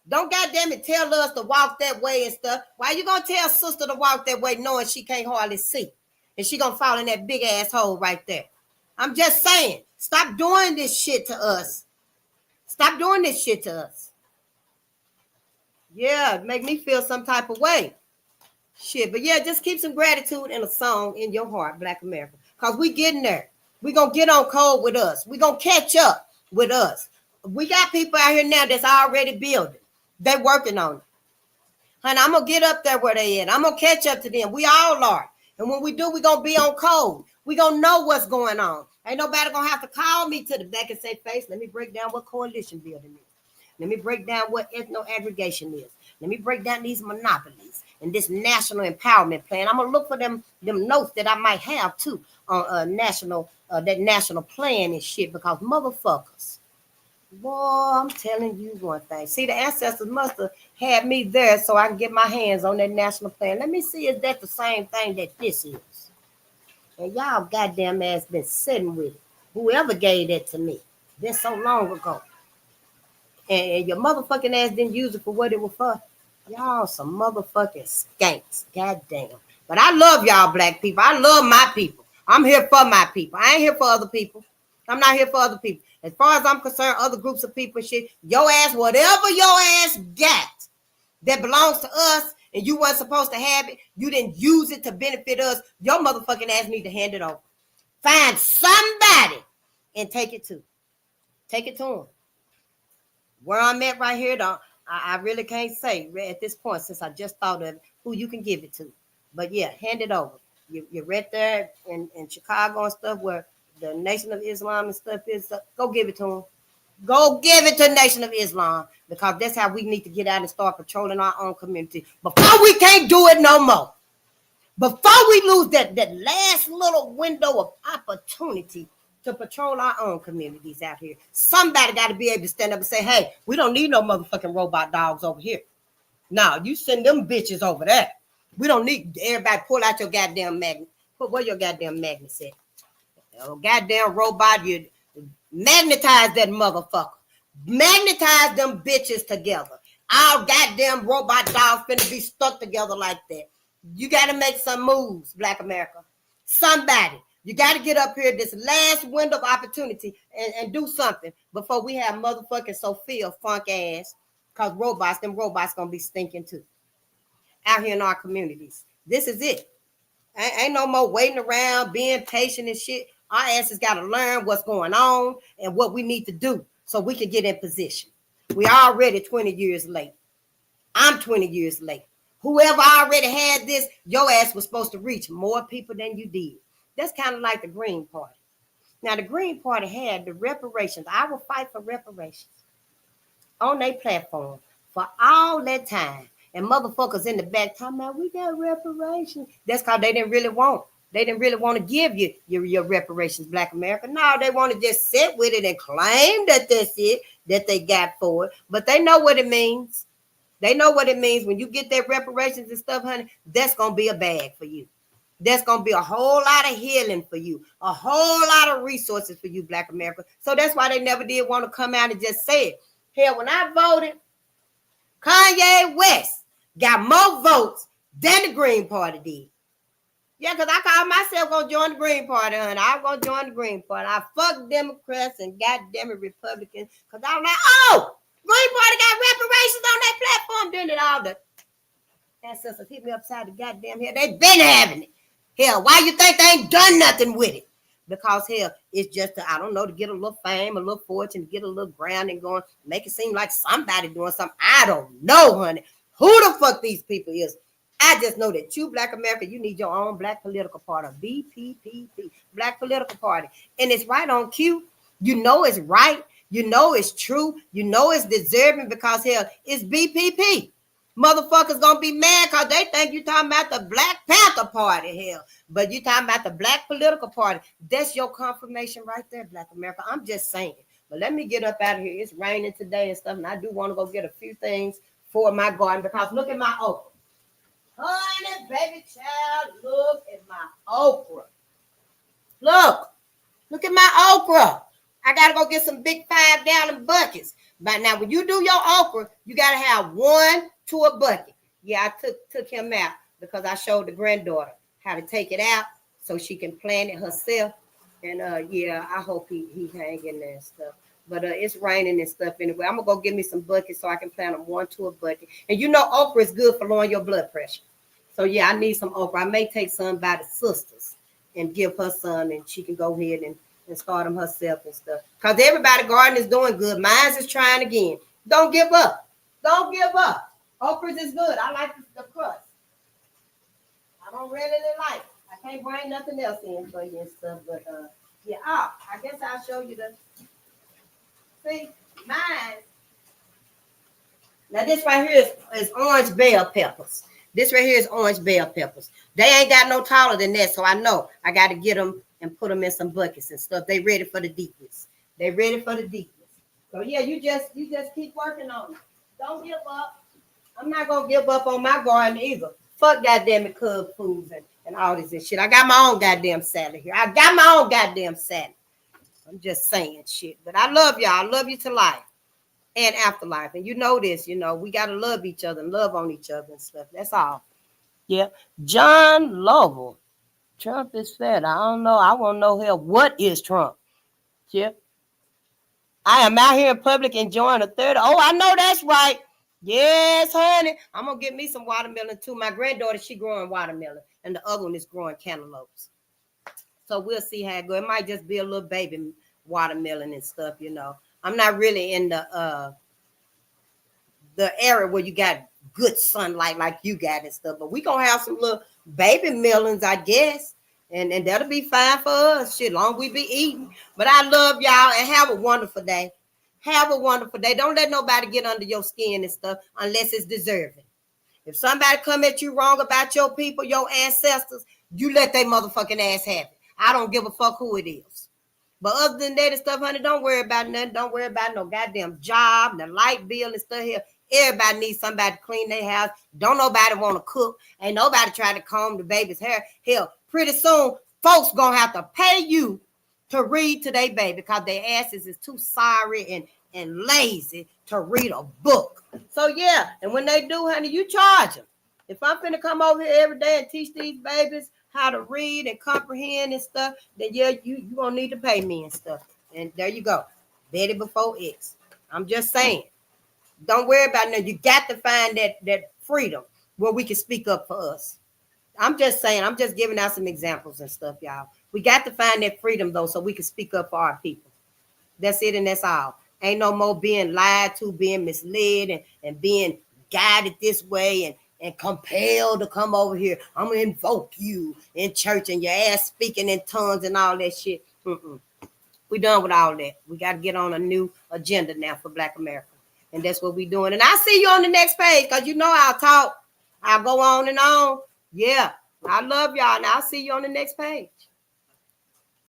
Don't goddamn it tell us to walk that way and stuff. Why you gonna tell sister to walk that way knowing she can't hardly see? And she gonna fall in that big ass hole right there. I'm just saying, stop doing this shit to us. Stop doing this shit to us. Yeah, make me feel some type of way. Shit, but yeah, just keep some gratitude and a song in your heart, Black America. Because we getting there. We going to get on code with us. We going to catch up with us. We got people out here now that's already building. They working on it. Honey, I'm going to get up there where they at. I'm going to catch up to them. We all are. And when we do, we going to be on code. We going to know what's going on. Ain't nobody going to have to call me to the back and say, Face, let me break down what coalition building is. Let me break down what ethno-aggregation is. Let me break down these monopolies and this national empowerment plan. I'm gonna look for them notes that I might have too on that national plan and shit because motherfuckers. Boy, I'm telling you one thing. See, the ancestors must have had me there so I can get my hands on that national plan. Let me see if that's the same thing that this is. And y'all goddamn ass been sitting with it. Whoever gave that to me. That's so long ago. And your motherfucking ass didn't use it for what it was for. Y'all some motherfucking skanks. Goddamn. But I love y'all Black people. I love my people. I'm here for my people. I ain't here for other people. I'm not here for other people. As far as I'm concerned, other groups of people, shit, your ass, whatever your ass got that belongs to us, and you weren't supposed to have it, you didn't use it to benefit us, your motherfucking ass need to hand it over. Find somebody and take it to. Take it to them. Where I'm at right here, though, I really can't say at this point, since I just thought of who you can give it to. But yeah, hand it over. You're right there in Chicago and stuff where the Nation of Islam and stuff is. Go give it to them. Go give it to the Nation of Islam, because that's how we need to get out and start patrolling our own community. Before we can't do it no more. Before we lose that last little window of opportunity to patrol our own communities out here, somebody got to be able to stand up and say, hey, we don't need no motherfucking robot dogs over here. No, you send them bitches over there. We don't need everybody pull out your goddamn magnet. Where your goddamn magnets at? Oh, goddamn robot, you magnetize that motherfucker. Magnetize them bitches together. Our goddamn robot dogs finna be stuck together like that. You got to make some moves, Black America. Somebody. You got to get up here this last window of opportunity and do something before we have motherfucking Sophia funk ass, because them robots going to be stinking too out here in our communities. This is it. Ain't no more waiting around, being patient and shit. Our asses got to learn what's going on and what we need to do so we can get in position. We already 20 years late. I'm 20 years late. Whoever already had this, your ass was supposed to reach more people than you did. That's kind of like the Green Party. Now, the Green Party had the reparations. I will fight for reparations on their platform for all that time. And motherfuckers in the back talking about, we got reparations. That's because they didn't really want. They didn't really want to give you your reparations, Black America. No, they want to just sit with it and claim that that's it, that they got for it. But they know what it means. They know what it means when you get that reparations and stuff, honey. That's going to be a bag for you. That's going to be a whole lot of healing for you. A whole lot of resources for you, Black America. So that's why they never did want to come out and just say it. Hell, when I voted, Kanye West got more votes than the Green Party did. Yeah, because I called myself going to join the Green Party, honey. I'm going to join the Green Party. I fuck Democrats and goddamn Republicans, because I was like, oh, Green Party got reparations on their platform. Doing it all the ancestors hit me upside the goddamn head. They been having it. Hell, why you think they ain't done nothing with it? Because hell, it's just to, I don't know, to get a little fame, a little fortune, to get a little grounding going, make it seem like somebody doing something. I don't know, honey. Who the fuck these people is? I just know that you, Black America, you need your own Black political party, BPPP, Black political party. And it's right on cue. You know it's right. You know it's true. You know it's deserving, because hell, it's BPP. Motherfuckers gonna be mad because they think you talking about the Black Panther Party, hell. But you talking about the Black political party. That's your confirmation right there, Black America. I'm just saying. But let me get up out of here. It's raining today and stuff, and I do want to go get a few things for my garden, because look at my okra. Honey, baby child, look at my okra. Look at my okra. I got to go get some big 5-gallon buckets. But now, when you do your okra, you got to have 1 to a bucket. Yeah, I took him out because I showed the granddaughter how to take it out so she can plant it herself. And yeah, I hope he hang in there and stuff. But it's raining and stuff anyway. I'm going to go get me some buckets so I can plant them 1 to a bucket. And you know okra is good for lowering your blood pressure. So yeah, I need some okra. I may take some by the sisters and give her some, and she can go ahead and start them herself and stuff. Because everybody garden is doing good. Mine's is trying again. Don't give up. Don't give up. Okra is good. I like the crust. I don't really like it. I can't bring nothing else in for you and stuff. But yeah, I guess I'll show you the. See, mine. Now this right here is orange bell peppers. This right here is orange bell peppers. They ain't got no taller than that, so I know I got to get them and put them in some buckets and stuff. They ready for the deepness. They ready for the deepness. So yeah, you just keep working on it. Don't give up. I'm not gonna give up on my garden either. Fuck goddamn it, Cub Foods and all this and shit. I got my own goddamn salad here. I got my own goddamn salad. I'm just saying shit. But I love y'all. I love you to life and afterlife. And you know this, you know, we gotta love each other and love on each other and stuff. That's all. Yeah. John Lovell. Trump is fed. I don't know. I want to know hell. What is Trump? Yeah. I am out here in public enjoying a third. Oh, I know that's right. Yes, honey. I'm gonna get me some watermelon too. My granddaughter, she growing watermelon, and the other one is growing cantaloupes. So we'll see how it goes. It might just be a little baby watermelon and stuff, you know. I'm not really in the area where you got good sunlight like you got and stuff, but we gonna have some little baby melons, I guess. And that'll be fine for us. Shit, long we be eating. But I love y'all and have a wonderful day. Have a wonderful day. Don't let nobody get under your skin and stuff unless it's deserving. If somebody come at you wrong about your people, your ancestors, you let their motherfucking ass have it. I don't give a fuck who it is. But other than that and stuff, honey, don't worry about nothing. Don't worry about no goddamn job, the light bill and stuff here. Everybody needs somebody to clean their house. Don't nobody want to cook. Ain't nobody trying to comb the baby's hair. Hell, pretty soon, folks gonna have to pay you to read to their baby because their asses is too sorry and lazy to read a book. So yeah, and when they do, honey, you charge them. If I'm finna come over here every day and teach these babies how to read and comprehend and stuff, then yeah, you gonna need to pay me and stuff. And there you go. Betty before X. I'm just saying. Don't worry about it. You got to find that freedom where we can speak up for us. I'm just saying, I'm just giving out some examples and stuff, y'all. We got to find that freedom though, so we can speak up for our people. That's it and that's all. Ain't no more being lied to, being misled and being guided this way and compelled to come over here. I'm going to invoke you in church and your ass speaking in tongues and all that shit. We done with all that. We got to get on a new agenda now for Black America. And that's what we doing. And I'll see you on the next page because you know I'll talk. I'll go on and on. Yeah, I love y'all. And I'll see you on the next page.